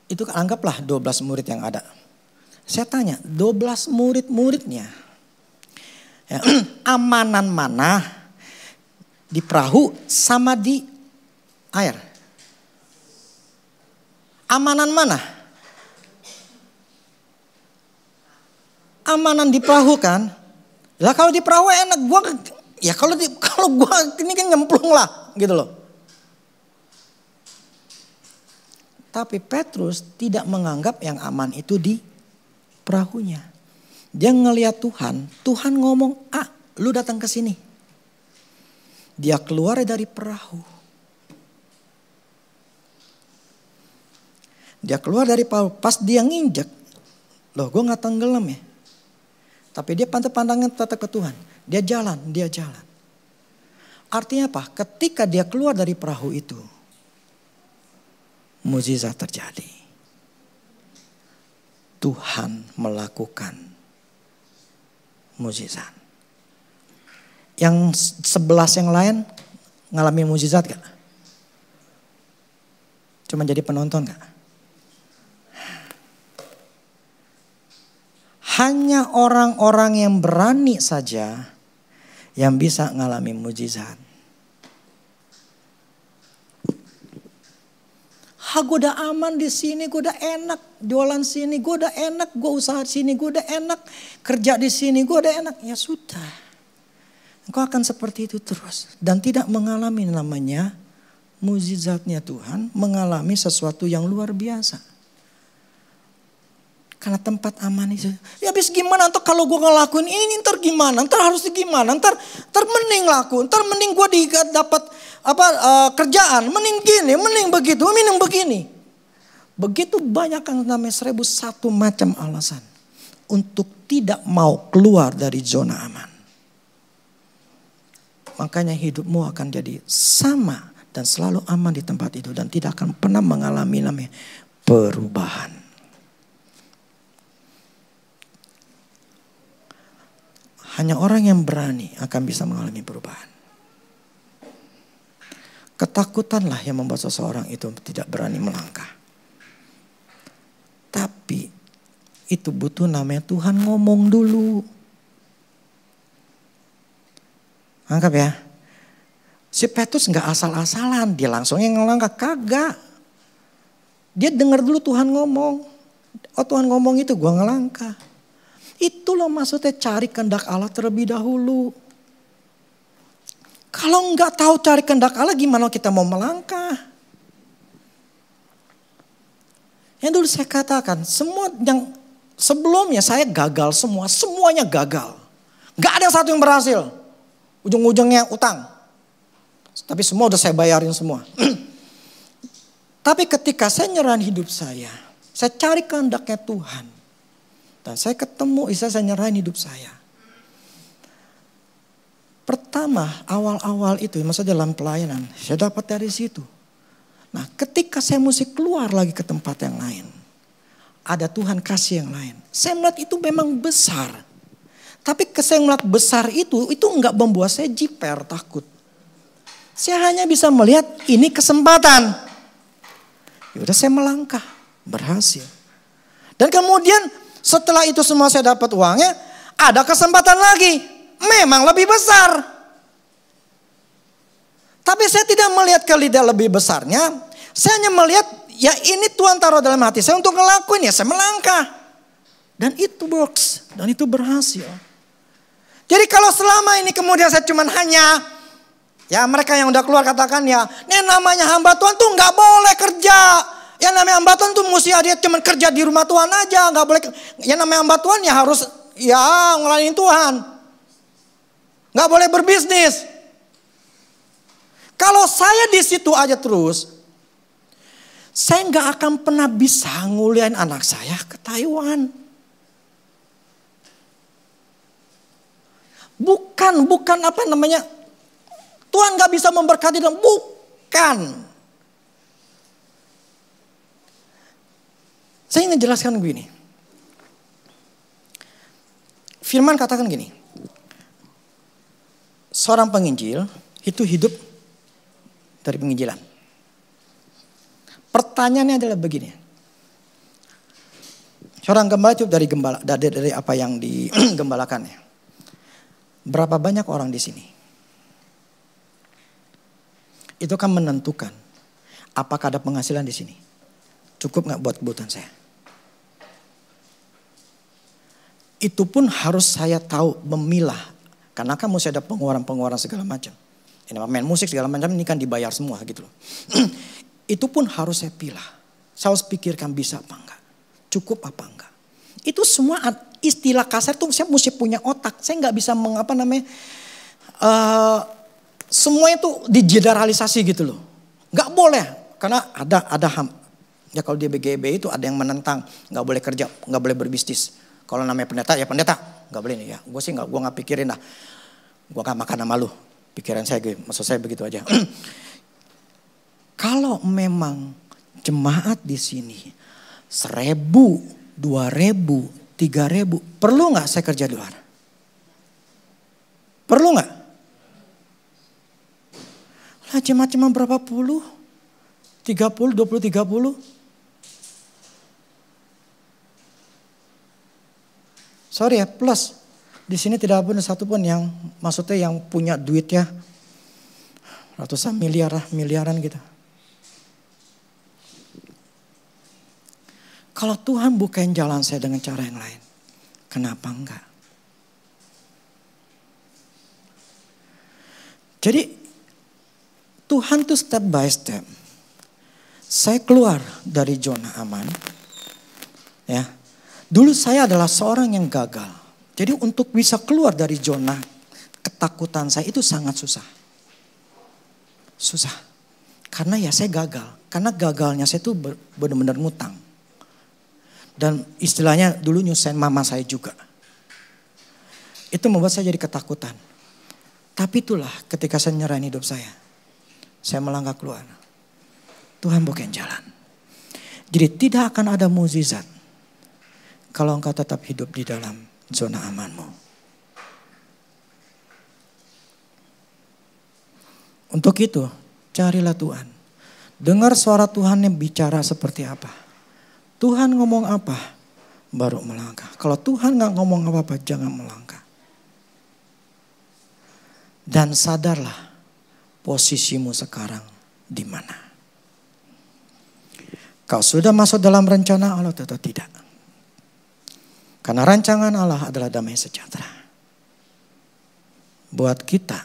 Itu anggaplah 12 murid yang ada. Saya tanya, 12 murid-muridnya, ya, amanan mana di perahu sama di air? Amanan mana? Amanan di perahu kan? Lah kalau di perahu enak, ya kalau gua ini kan nyemplung lah gitu loh. Tapi Petrus tidak menganggap yang aman itu di perahunya. Dia ngelihat Tuhan, Tuhan ngomong, lu datang ke sini. Dia keluar dari perahu. Dia keluar dari Paulus, pas dia nginjek, loh gue gak tenggelam ya. Tapi dia pandangan tetap ke Tuhan. Dia jalan. Artinya apa? Ketika dia keluar dari perahu itu, mukjizat terjadi. Tuhan melakukan mukjizat. Yang 11 yang lain ngalamin mukjizat gak? Cuma jadi penonton gak? Hanya orang-orang yang berani saja yang bisa ngalami mukjizat. Gue udah aman di sini, gue udah enak jualan sini, gue udah enak, gue usaha sini, gue udah enak kerja di sini, gue udah enak. Ya sudah, engkau akan seperti itu terus dan tidak mengalami namanya mukjizatnya Tuhan, mengalami sesuatu yang luar biasa. Karena tempat aman itu. Ya habis gimana ntar kalau gue ngelakuin ini ntar gimana? Ntar harus gimana? Ntar mending laku. Ntar mending gue dapat kerjaan. Mending gini, mending begitu, mending begini. Begitu banyak yang namanya 1001 macam alasan. Untuk tidak mau keluar dari zona aman. Makanya hidupmu akan jadi sama. Dan selalu aman di tempat itu. Dan tidak akan pernah mengalami namanya perubahan. Hanya orang yang berani akan bisa mengalami perubahan. Ketakutanlah yang membuat seseorang itu tidak berani melangkah. Tapi itu butuh namanya Tuhan ngomong dulu. Anggap ya. Si Petrus gak asal-asalan. Dia langsung yang ngelangkah. Kagak. Dia dengar dulu Tuhan ngomong. Oh Tuhan ngomong itu gue ngelangkah. Itulah maksudnya cari kehendak Allah terlebih dahulu. Kalau nggak tahu cari kehendak Allah gimana kita mau melangkah? Yang dulu saya katakan semua yang sebelumnya saya gagal semua. Semuanya gagal. Nggak ada satu yang berhasil. Ujung-ujungnya utang. Tapi semua udah saya bayarin semua. Tapi ketika saya nyerahin hidup saya cari kehendaknya Tuhan. Dan saya ketemu, saya nyerahin hidup saya. Pertama, awal-awal itu, maksudnya dalam pelayanan, saya dapat dari situ. Nah, ketika saya mesti keluar lagi ke tempat yang lain, ada Tuhan kasih yang lain. Saya melihat itu memang besar. Tapi saya melihat besar itu enggak membuat saya jiper, takut. Saya hanya bisa melihat ini kesempatan. Yaudah saya melangkah, berhasil. Dan kemudian setelah itu semua saya dapat uangnya, ada kesempatan lagi. Memang lebih besar. Tapi saya tidak melihat ke lidah lebih besarnya. Saya hanya melihat, ya ini Tuhan taruh dalam hati saya untuk ngelakuin, ya saya melangkah. Dan itu works, dan itu berhasil. Jadi kalau selama ini kemudian saya cuman hanya, ya mereka yang udah keluar katakan ya, ini namanya hamba Tuhan tuh gak boleh kerja. Yang namanya hamba Tuhan tuh mesti dia cuma kerja di rumah Tuhan aja. Gak boleh. Yang namanya hamba Tuhan ya harus ngelayanin Tuhan. Gak boleh berbisnis. Kalau saya di situ aja terus. Saya gak akan pernah bisa nguliain anak saya ke Taiwan. Bukan apa namanya. Tuhan gak bisa memberkati dan bukan. Saya ingin jelaskan begini. Firman katakan gini. Seorang penginjil itu hidup dari penginjilan. Pertanyaannya adalah begini. Seorang gembala itu dari apa yang digembalakannya. Berapa banyak orang di sini? Itu kan menentukan apakah ada penghasilan di sini. Cukup gak buat kebutuhan saya? Itu pun harus saya tahu memilah. Karena kan mesti ada pengeluaran segala macam. Ini main musik segala macam ini kan dibayar semua gitu loh. Itu pun harus saya pilah. Saya harus pikirkan bisa apa enggak. Cukup apa enggak. Itu semua istilah kasar tuh saya mesti punya otak. Saya gak bisa semua itu digeneralisasi gitu loh. Gak boleh. Karena ada Ya kalau di BGB itu ada yang menentang, nggak boleh kerja, nggak boleh berbisnis. Kalau namanya pendeta ya pendeta, nggak boleh nih ya. Gue sih gue nggak pikirin lah. Gue nggak makan sama lu. Pikiran saya gitu, maksud saya begitu aja. Kalau memang jemaat di sini 1.000, 2.000, 3.000, perlu nggak saya kerja di luar? Perlu nggak? Lah jemaat cuma berapa puluh? 30, 20, 30. Sorry ya, plus di sini tidak ada satupun yang maksudnya yang punya duitnya ratusan miliaran gitu. Kalau Tuhan bukain jalan saya dengan cara yang lain, kenapa enggak? Jadi Tuhan tuh step by step. Saya keluar dari zona aman. Ya. Dulu saya adalah seorang yang gagal. Jadi untuk bisa keluar dari zona ketakutan saya itu sangat susah. Susah. Karena ya saya gagal. Karena gagalnya saya itu benar-benar ngutang. Dan istilahnya dulu nyusahin mama saya juga. Itu membuat saya jadi ketakutan. Tapi itulah ketika saya nyerahin hidup saya. Saya melangkah keluar. Tuhan bukain jalan. Jadi tidak akan ada mukjizat kalau engkau tetap hidup di dalam zona amanmu. Untuk itu, carilah Tuhan. Dengar suara Tuhan yang bicara seperti apa. Tuhan ngomong apa, baru melangkah. Kalau Tuhan gak ngomong apa-apa, jangan melangkah. Dan sadarlah posisimu sekarang di mana. Kau sudah masuk dalam rencana Allah atau tidak? Karena rancangan Allah adalah damai sejahtera. Buat kita,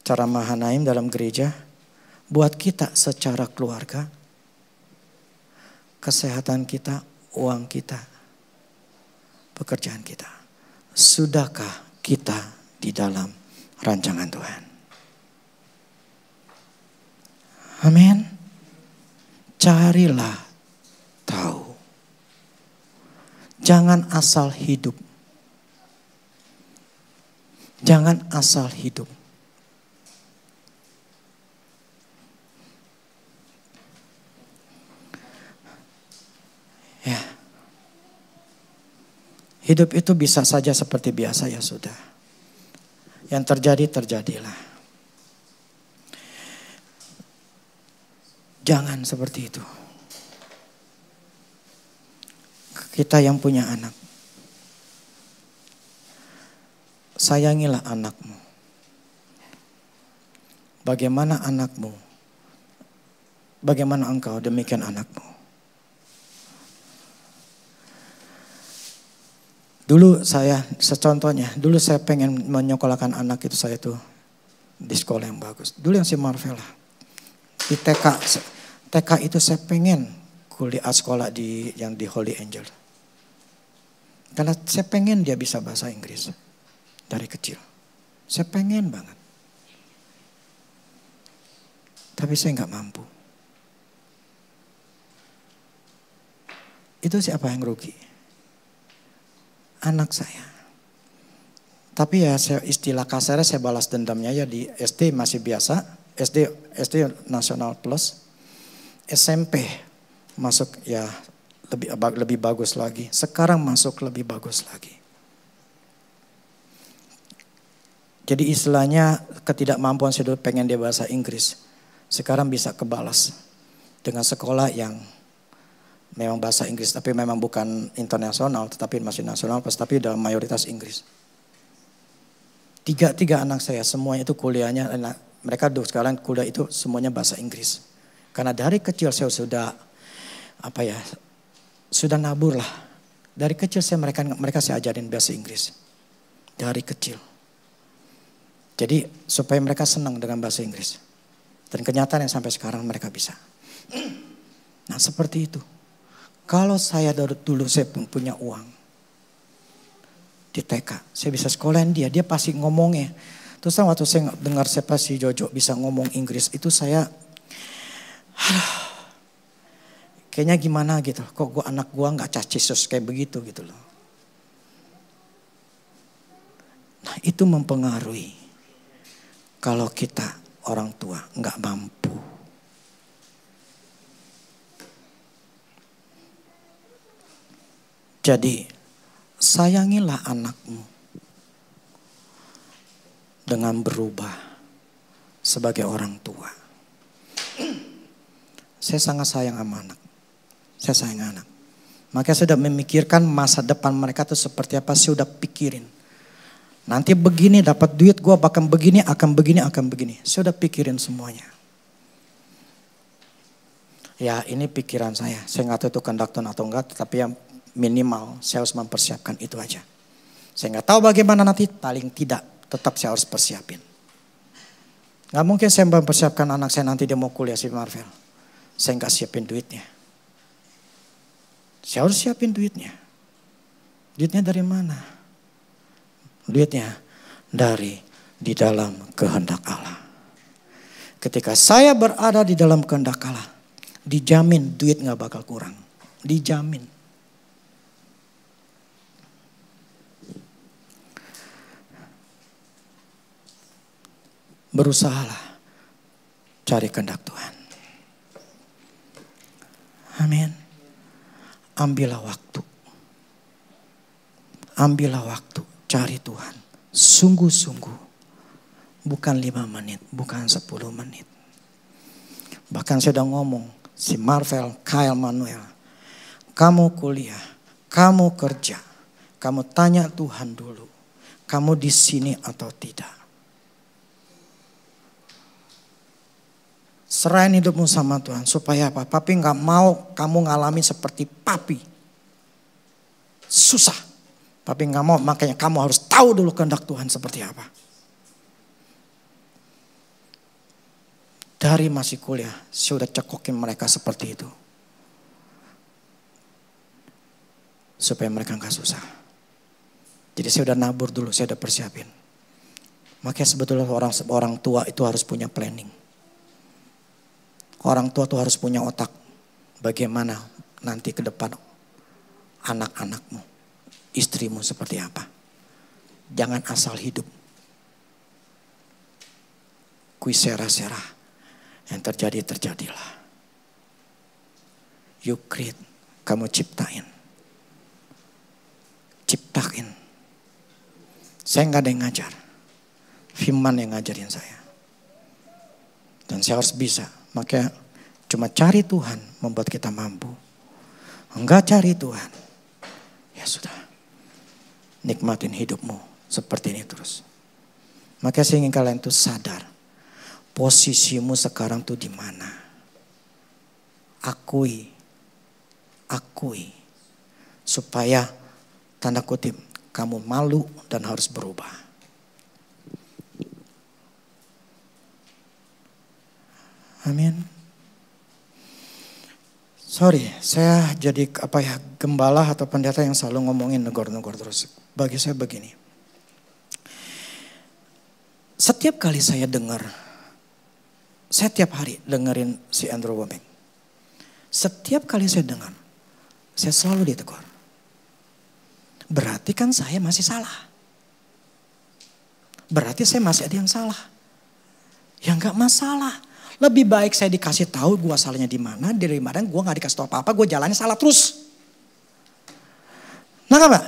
cara Mahanaim dalam gereja, buat kita secara keluarga, kesehatan kita, uang kita, pekerjaan kita. Sudahkah kita di dalam rancangan Tuhan? Amin. Carilah tahu. Jangan asal hidup. Jangan asal hidup. Ya. Hidup itu bisa saja seperti biasa ya sudah. Yang terjadi, terjadilah. Jangan seperti itu. Kita yang punya anak. Sayangilah anakmu. Bagaimana anakmu? Bagaimana engkau, demikian anakmu. Dulu saya, secontohnya, dulu saya pengen menyekolahkan anak itu saya tuh di sekolah yang bagus. Dulu yang si Marvella. Di TK itu saya pengen kuliah sekolah yang di Holy Angel. Karena saya pengen dia bisa bahasa Inggris dari kecil. Saya pengen banget. Tapi saya nggak mampu. Itu siapa yang rugi? Anak saya. Tapi ya istilah kasarnya saya balas dendamnya ya di SD masih biasa. SD Nasional Plus. SMP masuk ya lebih bagus lagi. Sekarang masuk lebih bagus lagi. Jadi istilahnya ketidakmampuan saya dulu pengen dia bahasa Inggris. Sekarang bisa kebalas dengan sekolah yang memang bahasa Inggris. Tapi memang bukan internasional tetapi masih nasional. Tapi dalam mayoritas Inggris. Tiga anak saya semuanya itu kuliahnya. Mereka sekarang kuliah itu semuanya bahasa Inggris. Karena dari kecil saya sudah sudah nabur lah. Dari kecil mereka saya ajarin bahasa Inggris. Dari kecil. Jadi supaya mereka senang dengan bahasa Inggris. Dan kenyataan yang sampai sekarang mereka bisa. Nah seperti itu. Kalau saya dulu saya punya uang. Di TK. Saya bisa sekolahin dia. Dia pasti ngomongnya. Terus waktu saya dengar siapa si Jojo bisa ngomong Inggris. Itu saya. kayaknya gimana gitu. Kok anak gue gak cacisus kayak begitu gitu loh. Nah itu mempengaruhi kalau kita orang tua gak mampu. Jadi sayangilah anakmu dengan berubah sebagai orang tua. Saya sangat sayang sama anak. Saya sayang anak. Makanya saya sudah memikirkan masa depan mereka itu seperti apa. Saya sudah pikirin. Nanti begini dapat duit gue bahkan begini akan begini. Saya sudah pikirin semuanya. Ya ini pikiran saya. Saya gak tahu itu kehendak Tuhan atau enggak. Tapi yang minimal saya harus mempersiapkan itu aja. Saya gak tahu bagaimana nanti, paling tidak tetap saya harus persiapin. Gak mungkin saya mempersiapkan anak saya nanti dia mau kuliah si Marvel. Saya gak siapin duitnya. Saya harus siapin duitnya. Duitnya dari mana? Duitnya dari di dalam kehendak Allah. Ketika saya berada di dalam kehendak Allah, dijamin duit gak bakal kurang. Dijamin. Berusahalah cari kehendak Tuhan. Amin. Ambillah waktu. Ambillah waktu cari Tuhan. Sungguh-sungguh. Bukan 5 menit, bukan 10 menit. Bahkan saya udah ngomong, si Marvel, Kyle Manuel. Kamu kuliah, kamu kerja. Kamu tanya Tuhan dulu. Kamu di sini atau tidak. Serahin hidupmu sama Tuhan. Supaya apa? Papi gak mau kamu ngalamin seperti papi. Susah. Papi gak mau, makanya kamu harus tahu dulu kehendak Tuhan seperti apa. Dari masih kuliah, saya udah cekokin mereka seperti itu. Supaya mereka gak susah. Jadi saya udah nabur dulu, saya udah persiapin. Makanya sebetulnya orang tua itu harus punya planning. Orang tua tuh harus punya otak. Bagaimana nanti ke depan anak-anakmu, istrimu seperti apa. Jangan asal hidup. Kuisera-sera. Yang terjadilah. You create, kamu ciptain. Ciptain. Saya gak ada yang ngajar. Firman yang ngajarin saya. Dan saya harus bisa. Makanya cuma cari Tuhan membuat kita mampu. Enggak cari Tuhan. Ya sudah. Nikmatin hidupmu seperti ini terus. Makanya saya ingin kalian tuh sadar. Posisimu sekarang tuh di mana. Akui. Supaya tanda kutip kamu malu dan harus berubah. Amin. Sorry, saya jadi gembala atau pendeta yang selalu ngomongin negor-negor terus. Bagi saya begini. Setiap kali saya dengar, saya tiap hari dengerin si Andrew Wommack. Setiap kali saya dengar, saya selalu ditegur. Berarti kan saya masih salah. Berarti saya masih ada yang salah. Ya enggak masalah. Lebih baik saya dikasih tahu gue salahnya di mana daripada gue nggak dikasih tahu apa-apa, gue jalannya salah terus. Nah Pak,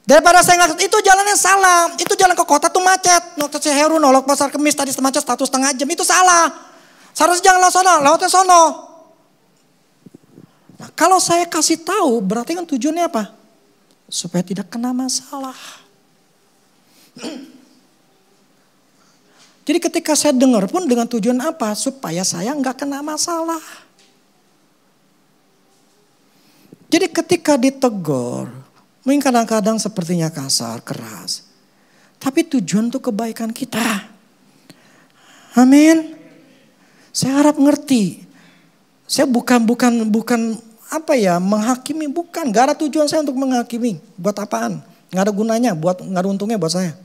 daripada saya nggak itu jalannya salah, itu jalan ke kota tuh macet, Nokta Heru, nolok pasar Kemis tadi macet 1,5 jam itu salah. Seharusnya jangan lewat sono, lewatnya sono. Nah kalau saya kasih tahu berarti kan tujuannya apa? Supaya tidak kena masalah. Jadi ketika saya dengar pun dengan tujuan apa? Supaya saya nggak kena masalah. Jadi ketika ditegur, mungkin kadang-kadang sepertinya kasar, keras. Tapi tujuan itu kebaikan kita. Amin. Saya harap ngerti. Saya bukan menghakimi, bukan. Gak ada tujuan saya untuk menghakimi. Buat apaan? Gak ada gunanya, gak ada untungnya buat saya.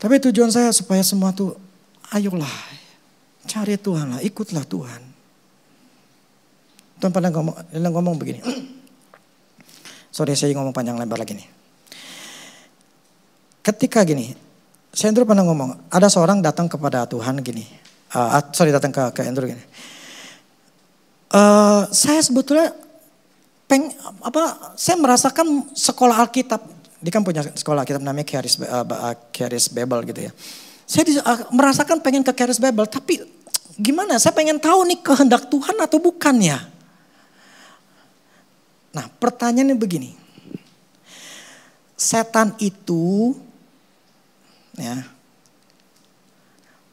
Tapi tujuan saya supaya semua tuh, ayolah, cari Tuhan lah, ikutlah Tuhan. Tuhan pernah ngomong begini. Sorry, saya ngomong panjang lebar lagi nih. Ketika gini, saya Andrew pernah ngomong, ada seorang datang kepada Tuhan gini. Datang ke Andrew gini. Saya sebetulnya saya merasakan sekolah Alkitab. Dia kan punya sekolah Alkitab namanya Charis Bible gitu ya. Saya merasakan pengen ke Charis Bible, tapi gimana? Saya pengen tahu nih kehendak Tuhan atau bukan ya. Nah, pertanyaannya begini. Setan itu ya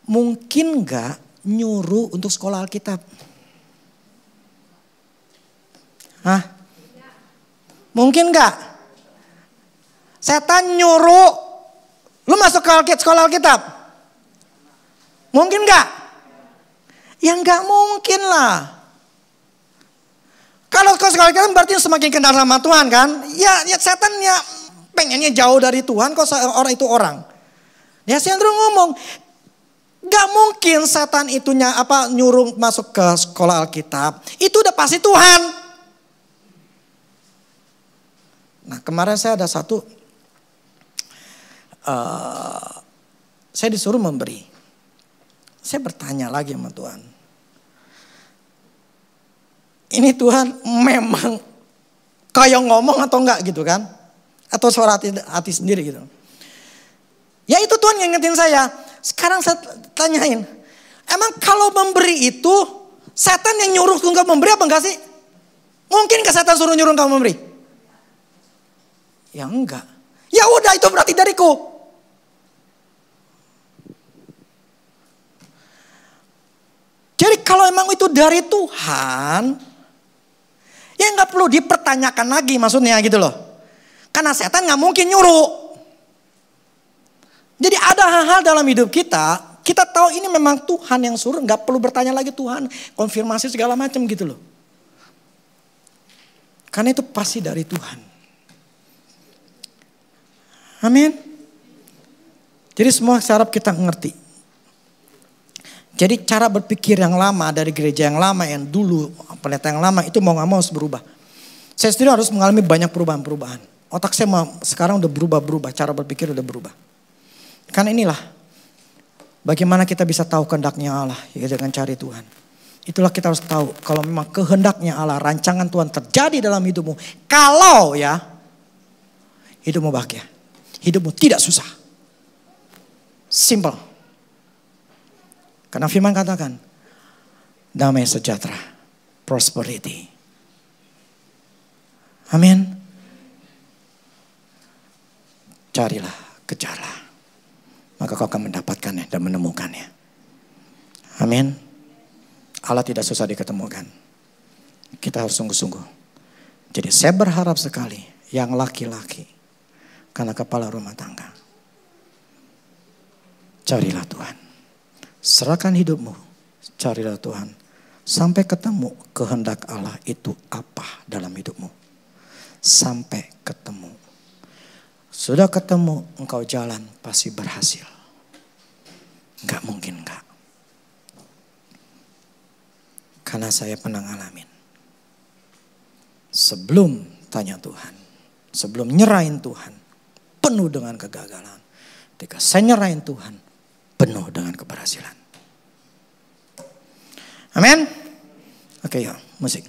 mungkin gak nyuruh untuk sekolah Alkitab? Hah? Mungkin gak? Setan nyuruh lu masuk ke sekolah Alkitab? Mungkin gak? Ya gak mungkin lah. Kalau ke sekolah Alkitab berarti semakin kenal sama Tuhan kan? Ya setan ya pengennya jauh dari Tuhan kok orang itu orang. Ya saya ngomong, gak mungkin setan itu nyuruh masuk ke sekolah Alkitab. Itu udah pasti Tuhan. Nah kemarin saya ada satu, saya disuruh memberi. Saya bertanya lagi sama Tuhan. Ini Tuhan memang kayak ngomong atau enggak gitu kan? Atau suara hati sendiri gitu. Ya itu Tuhan yang ngingetin saya. Sekarang saya tanyain. Emang kalau memberi itu setan yang nyuruh engkau memberi apa enggak sih? Mungkin ke setan suruh nyuruh engkau memberi? Ya enggak. Ya udah itu berarti dariku. Jadi kalau emang itu dari Tuhan, ya nggak perlu dipertanyakan lagi maksudnya gitu loh. Karena setan nggak mungkin nyuruh. Jadi ada hal-hal dalam hidup kita tahu ini memang Tuhan yang suruh, nggak perlu bertanya lagi Tuhan, konfirmasi segala macam gitu loh. Karena itu pasti dari Tuhan. Amin. Jadi semua saya harap kita ngerti. Jadi cara berpikir yang lama dari gereja yang lama yang dulu, pendeta yang lama itu mau gak mau harus berubah. Saya sendiri harus mengalami banyak perubahan-perubahan. Otak saya sekarang udah berubah-berubah, cara berpikir udah berubah. Karena inilah bagaimana kita bisa tahu kehendaknya Allah ya, dengan cari Tuhan. Itulah kita harus tahu kalau memang kehendaknya Allah, rancangan Tuhan terjadi dalam hidupmu. Kalau ya hidupmu bahagia, hidupmu tidak susah. Simple. Karena firman katakan, damai sejahtera, prosperity. Amin. Carilah, kejarlah. Maka kau akan mendapatkannya dan menemukannya. Amin. Allah tidak susah diketemukan. Kita harus sungguh-sungguh. Jadi saya berharap sekali yang laki-laki, karena kepala rumah tangga. Carilah Tuhan. Serahkan hidupmu, carilah Tuhan. Sampai ketemu kehendak Allah itu apa dalam hidupmu. Sampai ketemu. Sudah ketemu, engkau jalan pasti berhasil. Enggak mungkin enggak. Karena saya pernah ngalamin. Sebelum tanya Tuhan, sebelum nyerahin Tuhan, penuh dengan kegagalan. Ketika saya nyerahin Tuhan, penuh dengan keberhasilan. Amin. Oke ya, musik.